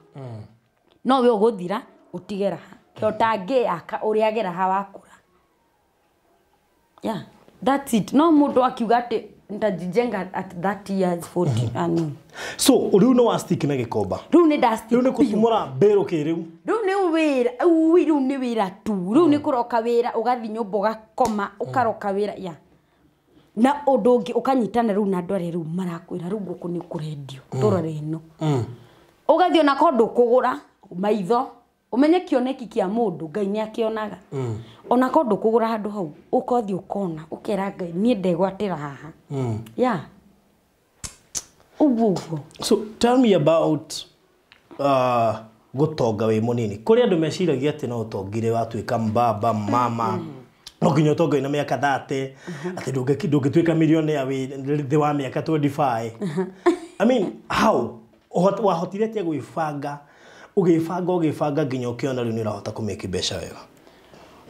no we uguthira utigera ha kiotange aka uri agera ha wakura yeah that's it no mundu akiuga ati ntajijenga at 30 years 40 so riu no wa stick na gikomba riu ni dust riu ni kutumura mbero ke riu ni wira riu ni wira tu riu ni kuroka wira ugathi nyumba ugakoma ukaroka wira ya na odongi ukanyitana riu na ndware riu marakwira riu guku ni kurendio torore ino ugathi ona kondu kugura maitho umenye kioneki kia mundu ngai ni akionaga ona kondu kugura handu hau ukothi ukona ukera ngai ni ndegwatira haha yeah uguo so tell me about gutonga we munini kuri andu meciragia ati no utongire watuika mbaba mama no nginya utonga ina miaka 30 ati ndungituika millionaire we the wa miaka 25 I mean how wahotire atia gwibanga ugifanga nginya ukiona riu ni urahota kumeki besha wega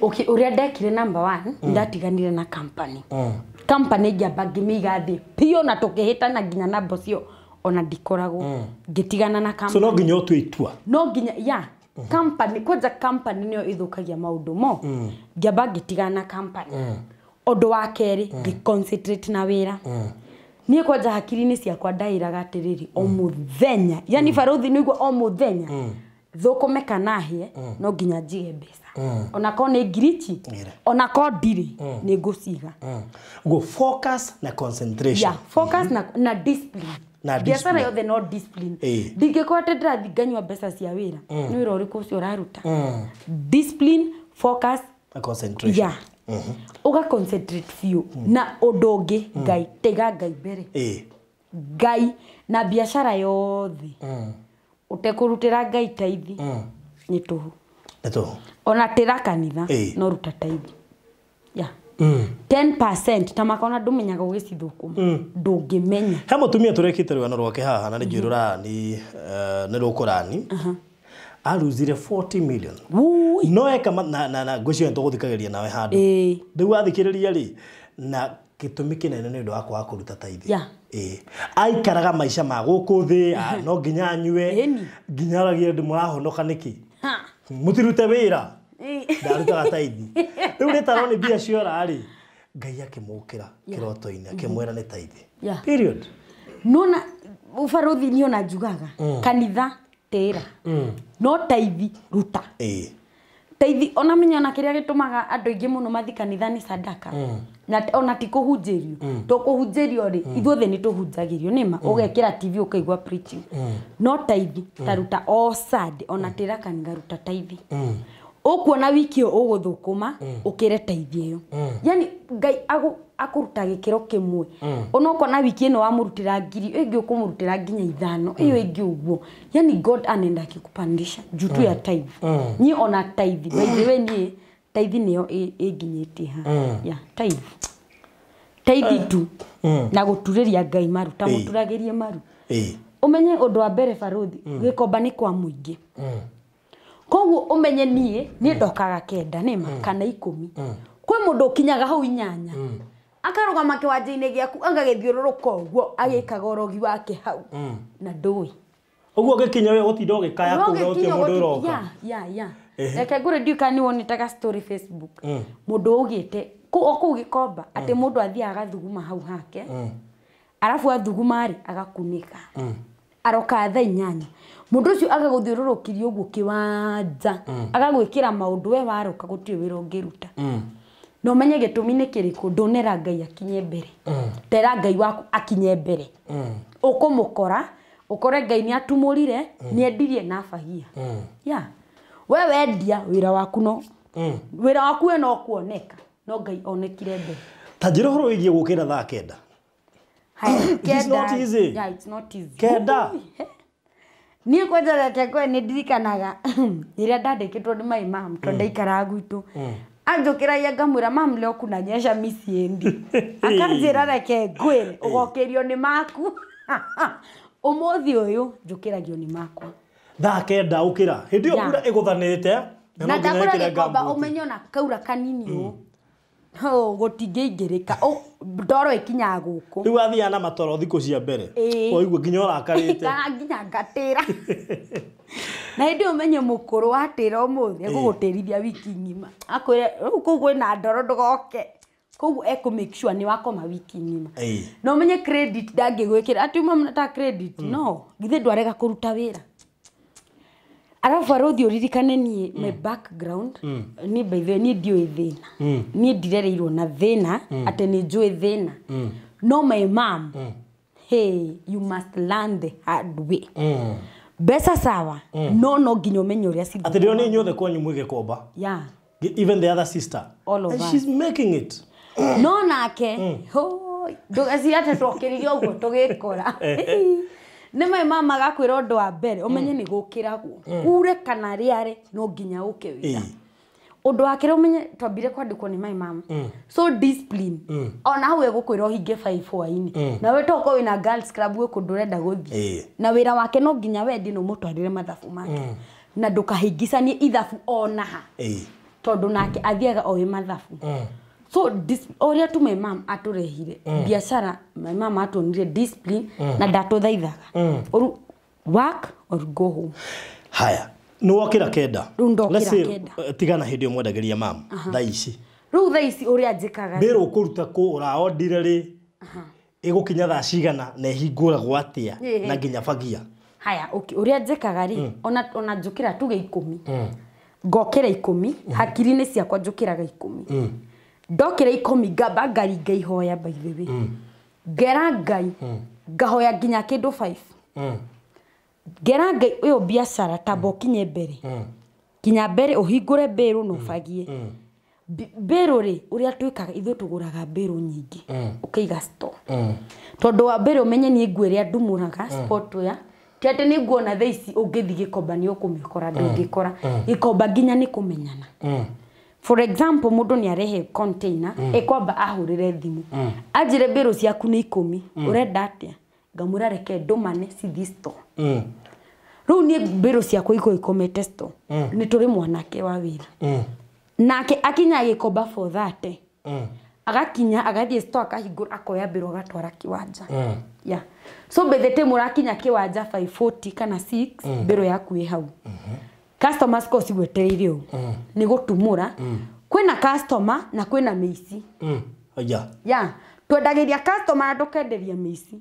okay uria ndekire number 1 ndatiganire na company company njamba ngimiga thi pio na tukihitana nginya na bocio ona ndikoragwo ngitigana na company so no nginya utwe itua no nginya yeah company kwanza company niyo ithukagia maundu mo njamba ngitigana na company ondo wa keri ngiconcentrate na wira nie kwanza hakiri-ini ciakwa ndairaga atiriri o muthenya yani faruthi niguo o muthenya thukome kana hie no nginya njige mbeca ona ko ni ngirichi ona ko ndiri ni nguciga go focus na concentration yeah focus na discipline biashara yothe no discipline ndingikwate ndathinganywa mbeca cia wira ni wira uriku ucio uraruta discipline focus na concentration yeah uga concentrate few na odongi ngai tega ngai mbere ngai na biashara yothe utekurutira ngai taithi ni tuhu ona tira kanitha no ruta taithi yeah 10% tamakona ndumenyaga ugicithukuma ndungimenya he mutumia turekite rwano rwake haha na njirurani ni rukurani aruzire 40 million no eka na gocio ntuguthikageria nawe handu ndigu athikiriria ri na gitumi kinene ni ndu wakwa kuruta taithi aikaraga maisha ma guku thi no nginya anyue nginya aragia ndu murahonoka niki mutirute wira ndaruta taithi riu ni taroni bia ciora ri ngai akimukira kiroto-ini akimwera ni taithi period nona ufaruthi ni ona njugaga kanitha tera no taithi ruta taithi ona menya na kiria gitumaga andu ingi muno mathi kanitha ni sadaka na ona tikuhunjirio tukuhunjirio ri ithuothe ni tuhunjagirio nima ugekira TV ukaigwa preaching no taithi taruta o sad ona tera kanitha ruta taithi ukuona wiki uguthukuma ukire taithi iyo yani ngai akuruta gikiro kimwe ona ukona wiki ino wamurutira ngiri ingi ukumurutira nginya 5 iyo ingi uguo yani God anenda akikupandisha jutu ya taithi ni ona taithi by the way ni taithi niyo inginyiti ha ya taithi tu na guturiria ngai maru ta muturagirie maru umenye undu wa mbere faruthi gikomba ni kwa muingi koguo umenye nie ni ndokaga kenda nima kana 10 kwi mundu kinyaga hau 8 akarugama kiwanja-ini giaku angagithiururuka uguo agikaga urogi wake hau na ndui uguo gikinya we gutinda ugikaya kuga uti mundu uroka ya reke ngure ndiuka ni wonetaga story Facebook mundu ugite ku gikomba ati mundu athiaga thuguma hau hake arafu athuguma ri agakunika aroka thaa 8 mundu ucio agaguthiururukiria uguo kiwanja agagwikira maundu we waroka gutie wira ungiruta no menye gitumi ni kiriku ndonera ngai akinye mbere tera ngai waku akinye mbere ukumukora ukore ngai ni atumurire ni endirie na fagia ya we wendia wira waku no wira waku we no kuoneka no ngai onekire mbere tajiro horo igie gukira thaa 9 it's not easy yeah it's not easy kenda ni kwanza reke ni ndirikanaga iria ndandikitwo ni mai mam to ndaikara gwitu anjokeragia ngamwira mam leo kunanyesha misiendi akanjira reke ngwire ugokerio ni maku umuthi uyu njukiragio ni makwa thaa kenda ukira hindi yo kura iguthanite na ndakora gikomba umenyo na kaura kanini ho gutingeingirika ndoro ikinya guku riu athia na matoro thiku cia mbere oigua nginya urakarite kana nginya ngatira na hindi umenye mukuru atira umuthi akugutirithia wiki ngima akwire kugu na ndoro ndugoke kugu eku make sure ni wakoma wiki ngima no umenye credit ndangigwikira ati mama ta credit no githe ndwarega kuruta wira arafu arothi uririkane ni my background ni by the ni dio thina ni ndirereirwo na thina ate ni njui thina no my mom hey you must learn the hard way besa sawa no nginya umenye uria si ate ndio ni nyothe kwanyu mwige komba yeah even the other sister all of and us she's making it no nake ho ndogazi ate tokiririo ugo tugikora ne my mama gakwira undu wa mbere umenye ni gukiragwo kure kana riare no nginya uke wira undu wa kire umenye twambire kwandikwo ni my mama so discipline ona hau egukwira uhinge 5 hwaini na we toko wina girls club we kundurenda guthi na wira wake no nginya wendi no mutwarire mathabu make na ndukahingicanie ithabu ona ha tondu nake athiaga o mathabu so oria tu my mom aturehire biashara my mom atonire discipline na ndatuthaithaga work or go home haya no wakira kenda let's say tigana hindi yo mwendageria mam thaici ru thaici uria njikaga mbero kuruta ku uraondire ri igukinya thaa cigana na ihinguragwo atia na nginya bagia haya okay uria njikaga ri ona njukira tuge 10 ngokera 10 hakiri-ini ciakwa njukiraga 10 ndokira 10 ngamba ngaringa ihoya by the way ngera ngai ngahoya nginya kindu 5 ngera ngai uyo biashara tabo kinye mbere kinya mbere uhingure mberu no fagie mberu ri uria twikaga ithu tuguraga mberu nyingi ukaiga store tondu wa mbere umenye ni ngwire andumuraga sport ya tete ni nguona thaici ungithi gikomba ni ukumikora ndungikora gikomba nginya ni kumenyana for example mundu ni arehe container ekwamba ahurire thimu ajire mberu ciaku ni 10 urenda atia ngamura reke ndumane cithi store riu ni mberu ciaku ikomete store ni turi mwanake wa wira nake akinya gikomba for that agakinya agathie store akahingura akoya mberu agatwara kiwanja yeah so bethete murakinya kiwanja 540 kana 6 mberu yaku i hau customers ko cigwetereire ni gutumura kwina customer na kwina meici yeah twendagiria customer na ndukenderia meici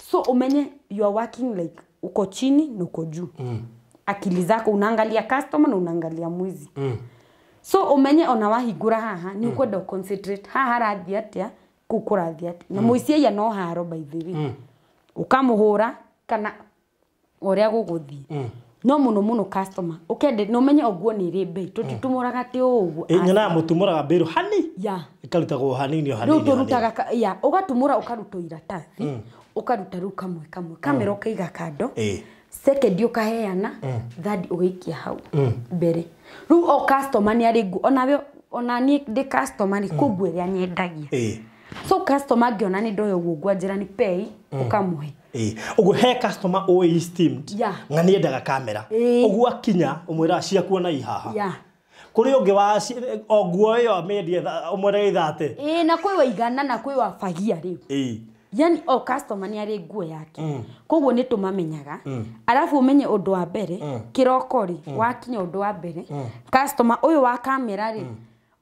so umenye you are working like uko chini na uko juu akili zako unaangalia customer na unaangalia mwizi so umenye ona wahingura haha ni ukwenda concentrate haha rathi atia kukurathi atia na mwici ya no haro by the way ukamuhura kana oria guguthi no muno customer ukende no menye oguo ni ri bei tutitumuraga ti uguo nyana mutumuraga mberu hani ya ikarutagwo hanini hanini turutaga ya ugatumura ukaruta iratathi ukaruta ru kamwe kamera ukaiga kando second ukaheana third ugikia hau mbere ru o customer ni ari ona ni de customer ni kubweria nyendagia so customer ngiona ni ndoyo guo njira ni pay ukamuhe ugu he customer o esteemed ngani endaga kamera ugu akinya umwira cia kuona ihaha kuri ungi wa oguo yo amendie umwira ithate na kwi waigana na kwi wa fagia riu yani o customer ni ari nguo yake koguo ni tumamenyaga arafu umenye undu wa mbere kiroko ri wakinya undu wa mbere customer uyu wa kamera ri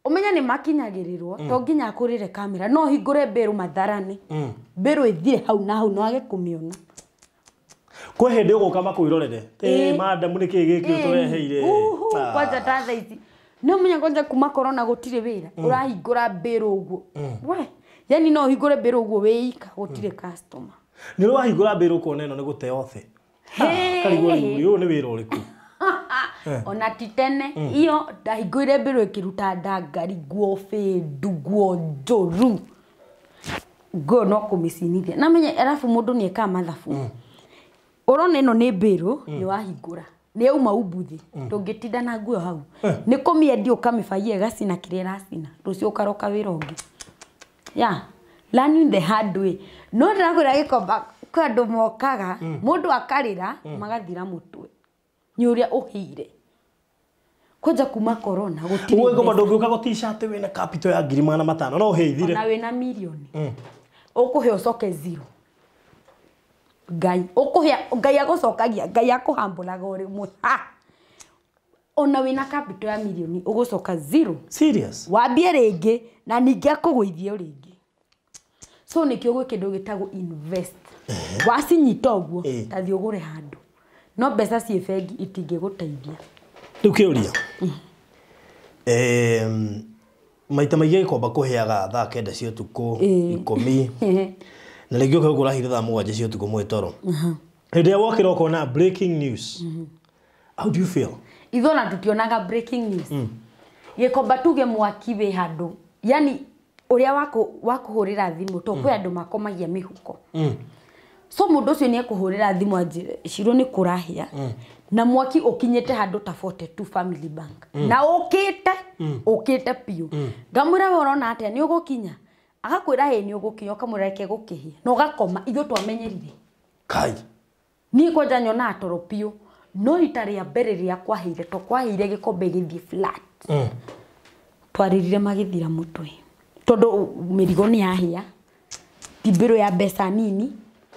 umenya ni makinyagirirwo to nginya kurire kamera no hingure mberu matharani mberu ithire hau na hau no age kumiona kwa hindi uguka makwirorere madam ni kigiki utureheire kwanza ta thaici no menya kwanza kuma corona gutire wira urahingura mberu uguo we yani no hingure mberu uguo weika gutire customer ni ro wahingura mberu ko neno ni gute othe karigwo uyu ni wira uriku ona titene iyo ndahingure mberu ikiruta ndangari guo fendu guo njoru go no kumisinithia na menye arafu mundu ni eka mathabu urona ino ni mberu ni wahingura nĩ uma umbuthi ndũngĩtinda na nguo hau nĩ kũmĩendia ũkamĩbagia gacina kĩrĩa racina rũcio ũkaroka wĩra ũngĩ learning the hard way no ndĩrakwĩra Gĩkomba kwĩ andũ mokaga mũndũ akarĩra magathira mũtwe nĩ ũrĩa ũhĩire kwanja kuma corona gũtirĩ uwe Gĩkomba ndũngĩũka gũ t-shirt wĩna capital ya 500,000 no ũhĩithire na wĩna milioni ũkũhe ũcoke zero Ngai ũkũhe Ngai agũcokagia Ngai akũhambũraga ũrĩmwe ona wĩna capital ya milioni ũgũcoka zero serious wambie rĩngĩ na ningĩ akũgũithie rĩngĩ so nĩkĩo gwĩ kĩndũ gĩtagwo invest wacinyita ũguo tathi ũgũre handũ no mbeca ciĩ bengi itingĩgũteithia rĩu kĩũria maita maingĩ Gĩkomba kũheaga thaa 9 cia ũtukũ 10 na rĩngĩ ũkagũra hire thaa 7 cia ũtukũ mwĩ toro hĩndĩ ya wokĩra ũkona breaking news how do you feel ithona tutionaga breaking news Gĩkomba tuge mwaki wĩ handũ yani ũrĩa wakũhũrĩra thimũ to kwĩ andũ makomagia mĩhuko so mũndũ ũcio nĩ ekũhũrĩra thimũ anjĩre Shiro nĩ kũrahĩa na mwaki ũkinyĩte handũ ta 42 family bank na ũkĩte piũ ngamwĩra we ũrona atĩa nĩ ũgũkinya agakwĩra hĩ nĩ ũgũkinya ũkamwĩra reke gũkĩhĩa na ũgakoma ithuĩ twamenyerire kai niĩ kwanja nyona toro piũ no rita rĩa mbere rĩa kwahĩire Gĩkomba gĩthiĩ flat twarĩrire magĩthira mũtwe tondũ mĩrigo nĩ yahĩa ti mbĩrũ ya mbeca nini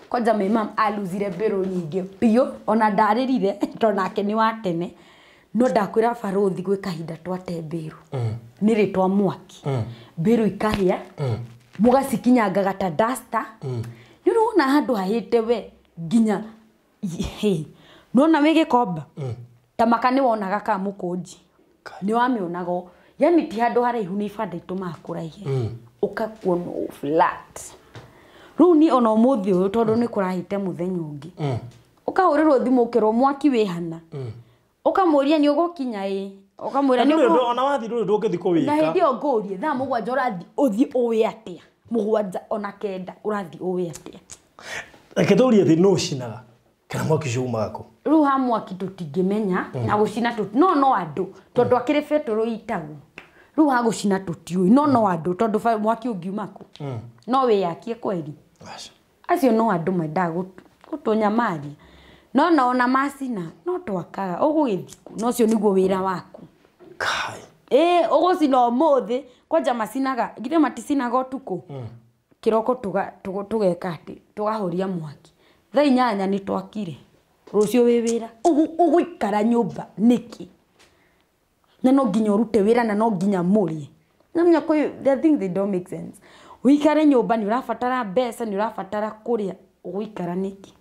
kwanja mam aluzire mbĩrũ nyingĩ piũ ona ndarĩrire tondũ nake nĩ wa tene no ndakwĩra barothi gwĩ kahinda twate mbĩrũ nĩ rĩtwa mwaki mbĩrũ ikahĩa mũgacikinyangaga ta duster nĩ ũrona handũ hahĩte we nginya nona wĩ Gĩkomba ta maka nĩ wonaga ka mũkũnji nĩ wamĩonaga yani ti handũ haraihu nĩ ibanda itũmaga kũraihe ũkakuona flat rĩu ni ona ũmũthĩ ũyũ tondũ nĩ kũrahĩte mũthenya ũngĩ ũkahũrĩrwo thimũ ũkĩrwo mwaki wĩ hana ũkamũria nĩ ũgũkinya ũkamwĩra nĩ ũgũ ona wathi rũrũ ndũngĩthi kũwĩka na hĩndĩ ĩyo ngũrie thaa 7 ũrathi ũthi ũwĩ atĩa 7 ona 9 ũrathi ũwĩ atĩa reke tũrie thĩ no cinaga kana mwaki ciumaga kũ rĩu ha mwaki tũtingĩmenya na gũcina no andũ tondũ akĩrĩ betũrũ itagwo rĩu ha gũcina tũtiũĩ no andũ tondũ mwaki ũngiuma kũ no wĩyakie kweri acio no andũ mendaga gũtũnyamaria no ona macina no twakaga ũgũgĩthiku no cio nĩguo wĩra waku kai ũgũcina ũmũthĩ kwanja macinaga githĩ maticinaga ũtukũ kĩroko tũgeka atĩ tũgahũria mwaki thaa 8 nĩ twakire rũcio wĩ wĩra ũgũikara nyũmba nĩkĩ na no nginya ũrute wĩra na no nginya mũrie na menya the thing they don't make sense ũikare nyũmba nĩ ũrabatara mbeca nĩ ũrabatara kũrĩa ũgũikara nĩkĩ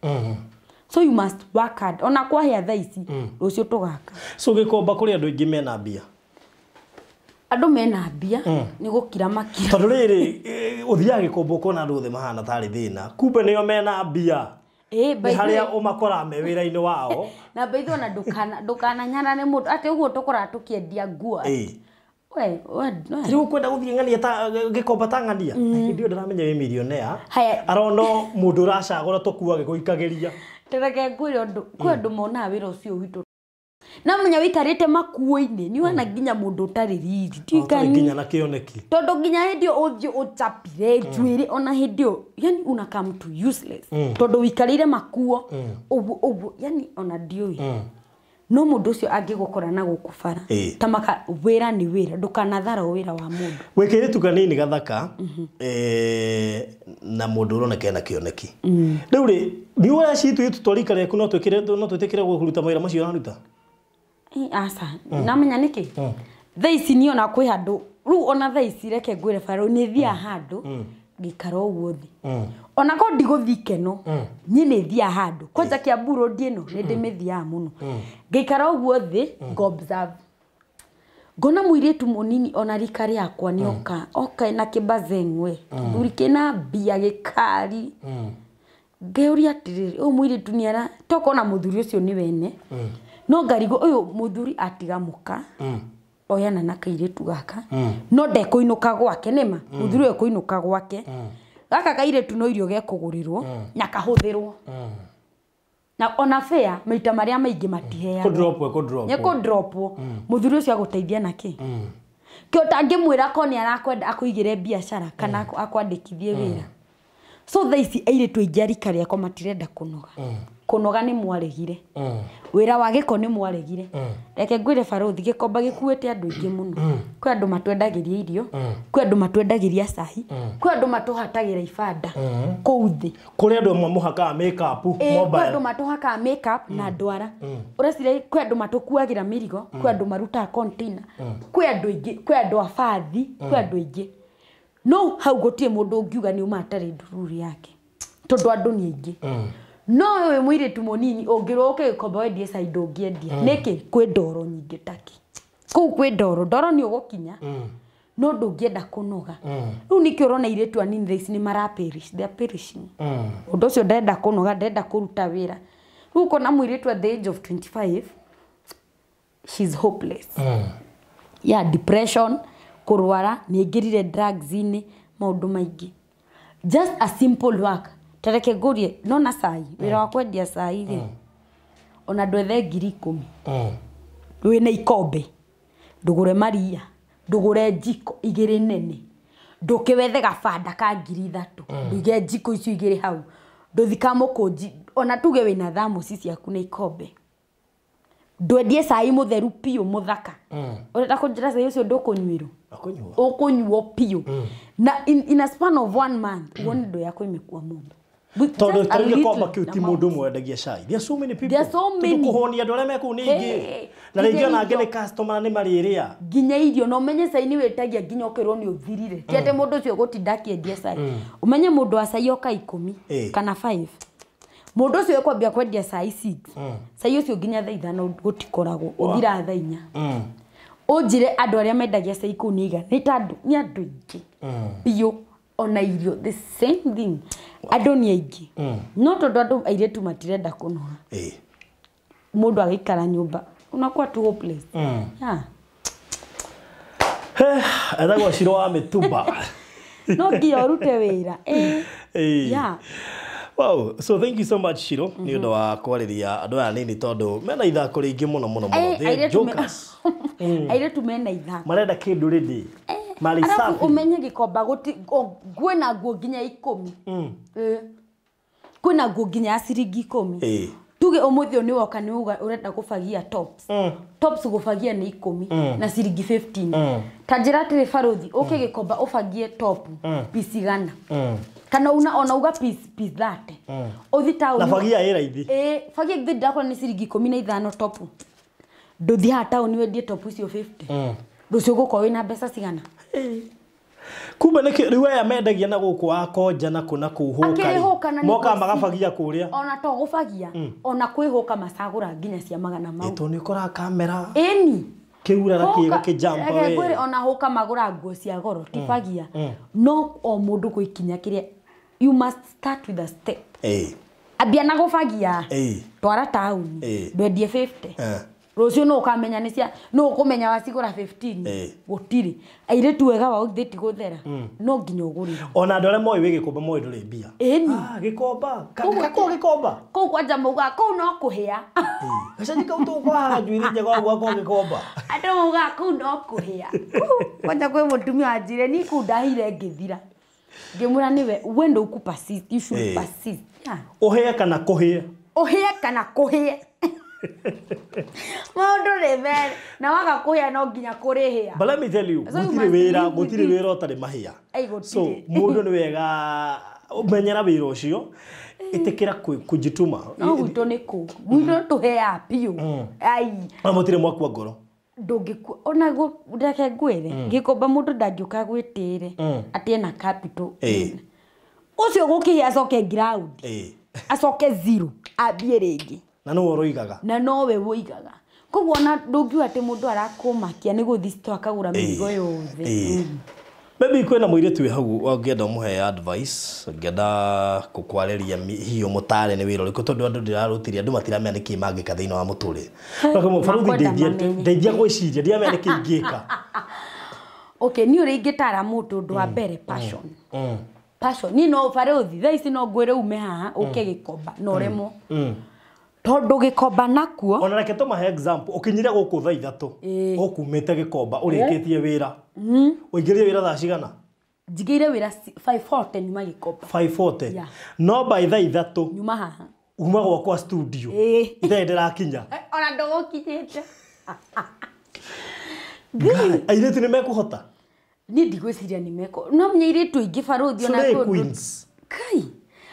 so you must work hard ona kwahĩa thaa ici rũcio tũgaka so Gĩkomba kũrĩ andũ aingĩ mena mbia andũ mena mbia nĩ gũkira makira tondũ rĩrĩ ũthiaga Gĩkomba ũkona andũ othe mahana tarĩ thĩna kumbe nĩo mena mbia harĩa ũmakora me wĩra-inĩ wao na baitho na ndũkananyarane mũndũ atĩ ũguo tũkora tũkĩendia nguo we rĩu kwenda gũthiĩ ng'ania ta Gĩkomba ta ng'ania hĩndĩ ĩyo ndĩramenya wĩ millionaire arono mũndũ ũracagũra tũkuage gũikagĩria tereke ngwĩre ũndũ kwĩ andũ monaga wĩra ũcio witũ na menya wĩikarĩte makuo-inĩ nĩ wona nginya mũndũ ũtarĩ riri tikani nginya na kĩoneki tondũ nginya hĩndĩ ĩyo ũthiĩ ũchapire njuĩrĩ ona hĩndĩ ĩyo yani una come to useless tondũ wĩikarĩire makuo ũguo yani ona ndiũĩ no mũndũ ũcio angĩgũkora na gũkũ bara ta maka wĩra nĩ wĩra ndũkanathara wĩra wa mũndũ wĩkĩrĩtu kanini gathaka na mũndũ ũroneka ena kĩoneki rĩu rĩ nĩ ũrĩa citu tũtwarikare ku no twĩtĩkĩre gũkuruta mawĩra macio ũraruta asa namenya nĩkĩ thaa ici niĩ ona kwĩ handũ rĩu ona thaa ici reke ngwĩre bara nĩ thiaga handũ ngĩikara ũguo thĩ ona ko ndigũthi keno niĩ nĩ thiaga handũ kwanja Kiambu road ĩno nĩ ndĩmĩthiaga mũno ngĩikara ũguo thĩ ngobserve ngona mũirĩtu mũnini ona rika rĩakwa nĩ oka na kĩbazengwe thuri kĩna mbia gĩkari ngeuria atĩrĩrĩ ũyũ mũirĩtu nĩ ara tokona mũthuri ũcio nĩ wene no ngarigo ũyũ mũthuri atigamũka oyana na kairĩtu gaka no ndekũinũka gwake nĩma mũthuri ũyũ kũinũka gwake gaka kairĩtu no irio gekũgũrĩrwo na kahũthĩrwo na ona fair maita maria maingi matihea ko drop nye ko drop muthuri ucio aguteithia naki kio tangimwira ko ni arakwenda akuigire biashara kana akwandikithie wira so thaisi aire tu ijarika ria ko matirenda kunoga kunoga ni mwaregire wira wa giko ni mwaregire reke ngwire Barothi gikomba gikuete andu ingi muno kwi andu matwendagiria irio kwi andu matwendagiria sahi kwi andu matuhatagira ibanda kuuthi kuri andu muhaka make up mobile kwi andu matuhaka make up na ndwara uracire kwi andu matukuagira mirigo kwi andu maruta container kwi andu ingi kwi andu afathi kwi andu ingi no hau gutie mundu ungiuga ni umatari ndururi yake tondu andu ni ingi no we mwire tu monini ongiroke gikomba wendie side ungiedia niki kwi ndoro nyingi taki ku kwi ndoro ni ugukinya no ndungienda kunoga riu niki urona iretu anini thaici ni maraperish they are perishing undu ucio ndenda kunoga ndenda kuruta wira riu kona mwiretu at the age of 25 she's hopeless yeah depression kurwara ni ngirire drugs ini maundu maingi just a simple work tareke ngurie nona sai wira wa kwendia sai ri ona ndwethe 10,000 wina ikombe ndugure maria ndugure jiko igire nene ndukiwethe gabanda ka 3,000 ndige jiko icio igire hau nduthika mukunji ona tuge wina thamuci ciaku na ikombe ndwendie sai mutheru piu muthaka urenda kunjira sai ucio ndukunywiru ukunyuo piu na in a span of 1 month wone ndo yako imekuwa mundu todo tarige ko makiuti mundu mwendagia cai there are so many people kuhonia ndore meku ni ingi na ringi ona ngene customer ni mariria ginya irio no menye cai ni wetagia ginya okirwo ni uthirire tiete mundu ucio gutindakie die cai umenye mundu wa cai oka 10 kana 5 mundu ucio ekwambia kwendia cai 6 cai ucio ginya thaa 5 gutikoragwo uthira thaa 4 ujire andu aria mendagia cai ku niga ni tandu ni andu ingi bio ona irio the same thing andu ni aingi no tondu andu aire tu matirenda kunoga mundu agikara nyumba unakuwa tu hopeless Adago shiro wa mitumba no nginya urute wira Wow, so thank you so much Shiro ni undu wa kwariria andu aya nini tondu mena ithako ringi muno the jokers aire tu mena ithako marenda kindu rindi mari safi arafu umenye gikomba guti gwena nguo nginya 10 kwena nguo nginya ciringi 10 tuge umuthio ni woka ni urenda kufagia tops tops gufagia ni 10 na ciringi 15 tajira tiri Barothi gikomba ufagie top piece gana kana ona uga piece 30 uthita na fagia era ithi fagia ngidakwa ni ciringi 15 top nduthi ha town wendie top ucio 50 rucio guko wina mbeca cigana kumbe niki riu aya mendagia na guku akonja na kuna kuhuka moka magafagia kuria ona to gufagia ona kwihuka macagura nginya cia magana mau eto ni kora kamera eni kiura rakiga kijamba we kwere ona huka magura nguo cia goro tifagia no o mundu gwikinya kiria you must start with a step abia na gufagia twara town ndwendie 50 rucio no ukamenya ni cia no ukumenya wacigura 15 gutiri aire tu wega wa uthiti guthera no nginya ugurira ona ndore moyo wi gikomba moyo ndure mbia gikomba kako gikomba ko kwanja muga ko no kuhia gacaji kau tu kwa njuire njega gwa gikomba ando muga ko no kuhia kwanja kwe mutumia ajire ni kundahire ngithira ngimura niwe wendo ku persist you should persist uhia kana kuhia Maundu rebel na waka kuhia no nginya kurihia but let me tell you gutire wira utari mahia so mundu ni wega umenyera wira ucio itikira kujituma no gwito niku gwito tuhea piu ai amutire mwakwa ngoro ndungiku ona ndake ngwire gikomba mundu ndangiuka gwitire atie na capital ucio gukihia acoke ground acoke zero ambie ringi na no woroigaga na no we woigaga koguo na ndungiu ati mundu arakumakia ni guthi sto akagura mirigo yothe maybe kwena muiretu we hau wangienda muhe advice ngenda kukwariria hiyo mutare ni wiro riko tondu andu ndirarutiria andu matiramenya niki mangika thiini wa muture bako Barothi ndeithia gwiciria ndiamenya niki ngika okay ni uri ingitara mundu ndu wa mbere passion ni no Barothi thaici no ngwire ume haha uke gikomba no remo tondu gikomba nakuo ona reke tuma example ukinyire guku thaa 3 ukumite gikomba urikitie wira uingirie wira thaa cigana njigire wira 5:40 nyuma gikomba 5:40 no by thaa 3 nyuma haha uma gwakwa studio ithe ndirakinya ona ndogokinyite airĩtu nĩ mekuhota ni ndigwiciria ni meko no menya airĩtu aingĩ baruthi ona Queens kai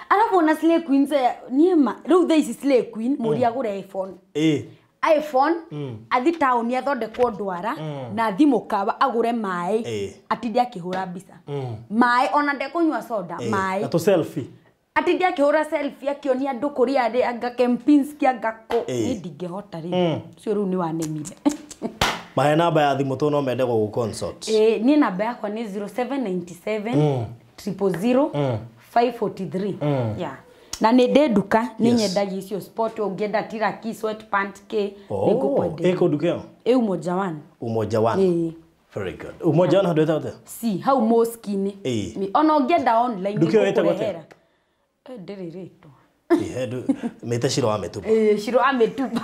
alafu ona Slay Queens niema rĩu thaa ici Slay Queen mũri agũre iPhone iPhone athi town athondekwo ndwara na thimũ kawa agũre maĩ atindi akĩhũra mbica maĩ ona ndekunywa soda maĩ na to selfie atindi akĩhũra selfie akĩonia andũ kũrĩa arĩ anga Kempinski angako ni ndingĩhota rĩu cio rĩu ni wanemire mahe namba ya thimũ to no mende gũgũ consult ni namba yakwa ni 0797 000 543 yeah na nĩ ndĩ nduka nĩ nyendagia icio sport ũngĩenda tiraki sweatpant ke nĩngũkwendera ĩkũ nduka ĩyo Umoja One very good Umoja One handũ ĩtagwo si hau mosque-inĩ ona ũngĩenda online nduka ĩyo ĩtagwo atĩa ndĩrĩ rĩtwa hendu mĩte Shiro wa Mĩtuba Shiro wa Mĩtuba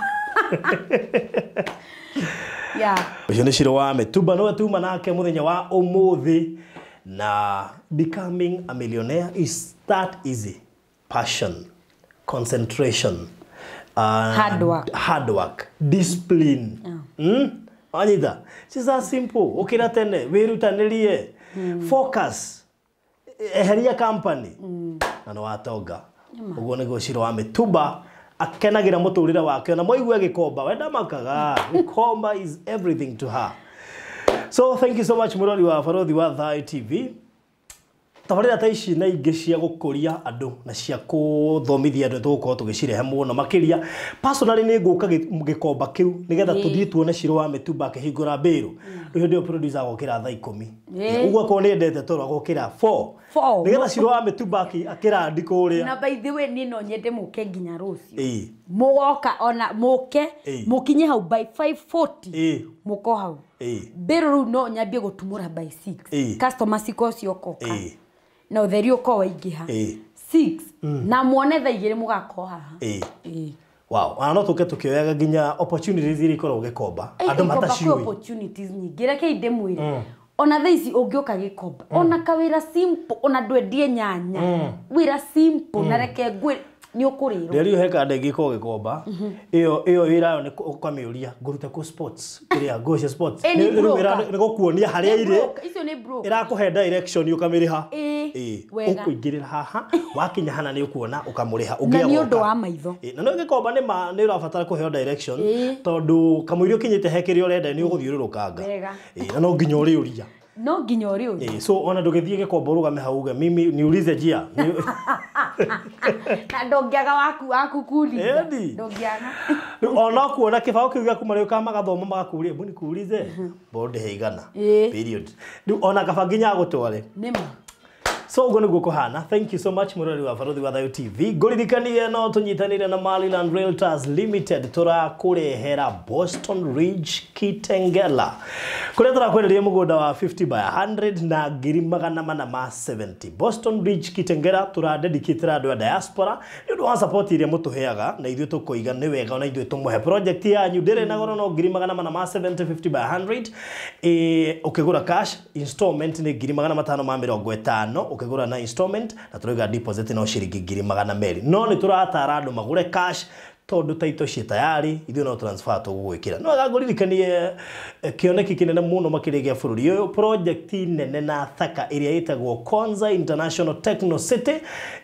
yeah ũcio nĩ Shiro wa Mĩtuba no tuma nake mũthenya wa ũmũthĩ na becoming a millionaire is that easy passion concentration hard work discipline anyita it's as simple ukira tene wirutanirie focus eheria company na no atonga uguo niguo Shiro wa Mĩtuba akenagira muturire wake na moigua gikomba wenda makaga gikomba is everything to her. So thank you so much Murori wa Barothi wa Thai TV. Tabarĩra ta ici na ingĩ cia gũkũria andũ na cia kũthomithia andũ tũgũkorwo tũgĩcirehe mũno makĩria. Personally nĩ ngũka gĩkomba kĩu nĩgetha tũthiĩ tuone Shiro wa Mĩtuba akĩhingũra mbĩrũ. Rĩu ndio producer agokĩra thaa 10. Ũguo ko nĩ endete toro agokĩra 4. Nĩgetha Shiro wa Mĩtuba akĩra ndiko ũrĩa. Na by the way nĩ no nyende mũke nginya rũciũ. Mũgoka ona mũke mũkinye hau by 5:40. Mũko hau. Mbĩrũ no nyambie gũtumũra by 6. Customers ikocio koka. Na utheri uko waingĩha 6 na muone thaa 2 mũgako haha wow ana no tuke tukioyaga nginya opportunities iria ikorwo gikomba andũ mataciũĩ opportunities nyingĩ reke inde mwĩre ona thaa ici ũngĩoka gikomba ona kawĩra simple ona ndwendie nyanya wĩra simple na reke ngwĩ ni ũkũrĩrwo rĩu heka ndegi ko gikomba iyo wĩra ni ũkamĩũria ngũruta ku sports iria gocia sports ni gũkuonia harĩa irĩ icio ni broke irakũhe direction ũkamĩrĩha wega ũkũingĩrĩra haha wakinya hana nĩ ũkuona ũkamũrĩha ũngĩagoka na nĩ ũndũ wa maitho na no gikomba nĩ ũrabatara kũheo direction tondũ kamũirio kinyite hekĩrĩ ũrenda nĩ ũgũthiũrũrũkanga na no nginya ũrĩũria no nginya ũrĩũria so ona ndũgĩthiĩ gikomba ũrũgame hauga mimi niulize jia na ndongiaga waku kuuliza ndongiaga ona kuona kibao kiu gĩaku marĩ ũkamagathoma magakuuria mbuni kuulize bonde heigana period ona kaba nginya gũtware nĩma so ugo niguo kuhana. Thank you so much Murori wa Barothi wa Thai TV. Ngũririkanie no tũnyitanĩre na Marliland Realtors Limited tũrakũrehera Boston Ridge Kitengela kũrĩa tũrakwenderia mũgũnda wa 50 by 100 na 470. Boston Ridge Kitengela tũradedicate andũ a diaspora nĩ ũndũ wa support iria mũtũheaga na ithuĩ tũkũiga nĩ wega na ithuĩ tũmũhe project yanyu ndĩrĩ na goro no 470 50 by 100 ukigũra cash installment nĩ 550 ukigura na installment na turoiga deposit no ciringi 200 no ni turatara andu magure cash tondu taito cie tayari ithuĩ no transfer tũgũgwĩkĩra no agagũririkanie kĩoneki kĩnene mũno makĩria gĩa bũrũri ũyũ project nene na thaka ĩrĩa ĩtagwo Konza International Techno City.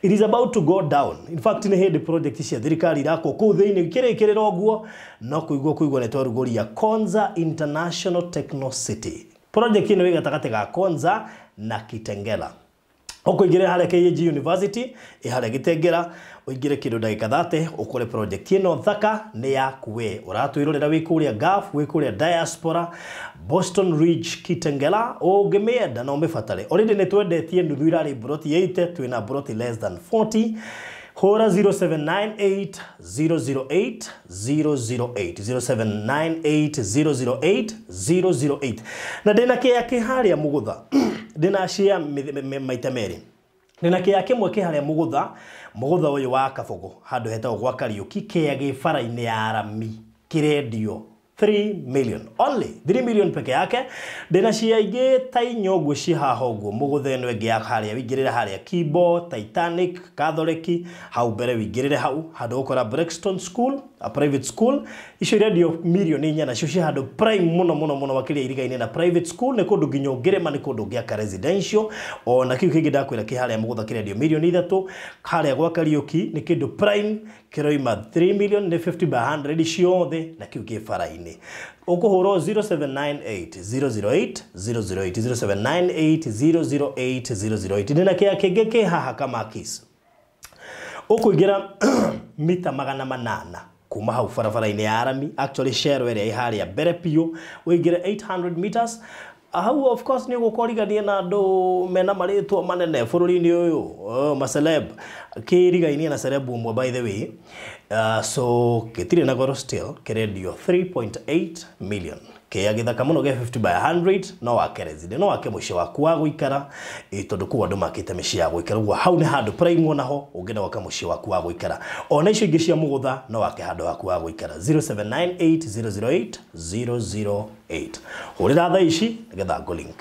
It is about to go down. In fact nĩ hĩndĩ project cia thirikari irakwo kũu thĩinĩ kĩrĩkĩrĩra ũguo no kũigua nĩ twarugũria Konza International Techno City. Project ĩno ĩ gatagatĩ ga Konza na Kitengela. Ũkũingĩra harĩa KAG University harĩa Gitengela ũingĩre kĩndũ ndagĩka 30 ũkore project ĩno thaka nĩ yaku we ũratwĩrorera wĩ kũrĩa Gulf wĩ kũrĩa diaspora Boston Ridge Kitengela ũngĩmĩenda no ũmĩbatare already nĩ twendetie nuthu irarĩ broti 8 twĩna broti less than 40 hora 0798 008 008 0798 008 na ndĩna kĩa kĩharĩa mũgũtha ndĩna cia maita merĩ Nina kia kimwe ki haria mugutha uyu wa Kabogo handu hetagwo gwa Kariuki kia gibara-ini ya Arami kirendio 3 million only 3 million peke yake. Ndina cia ingi ta inyogu cihaha uguo mugutha ino ingi ya haria wingirire haria Kibo, Titanic, Catholic hau mbere wingirire hau handu ukora Brixton School, a private school icio irendio million inya nacio ci handu prime muno wakiria irigaine na private school ni kundu nginya ngirema ni kundu ngiaka residential ona kiu kingi ndakwira ki haria mugutha kirendio million 3 haria gwa Kariuki ni kindu prime kiroima 3 million ni 50 by 100 ciothe na kiu gibara-ini ukuhuro 0798 008 nina kia kingi ki haha kama kis ukuingira mita 800 kuma hau barabara-ini ya Arami actually share area iharia mbere piu wingire 800 meters hau of course ni gukorigania na andu mena maritwa manene bururi-ini uyu ma celeb kirigaini na celeb umwe by the way so kitire na goro still kirendio 3.8 million kia githaka muno ge 50 by 100 no wake resident no wake mucio waku wa guikara tondu ku andu makite mici ya guikara gwa hau ni handu prime naho ungenda waka mucio waku wa guikara ona icio ingi cia mugutha no wake handu waku wa guikara 0798 008 urira thaa ici getha go link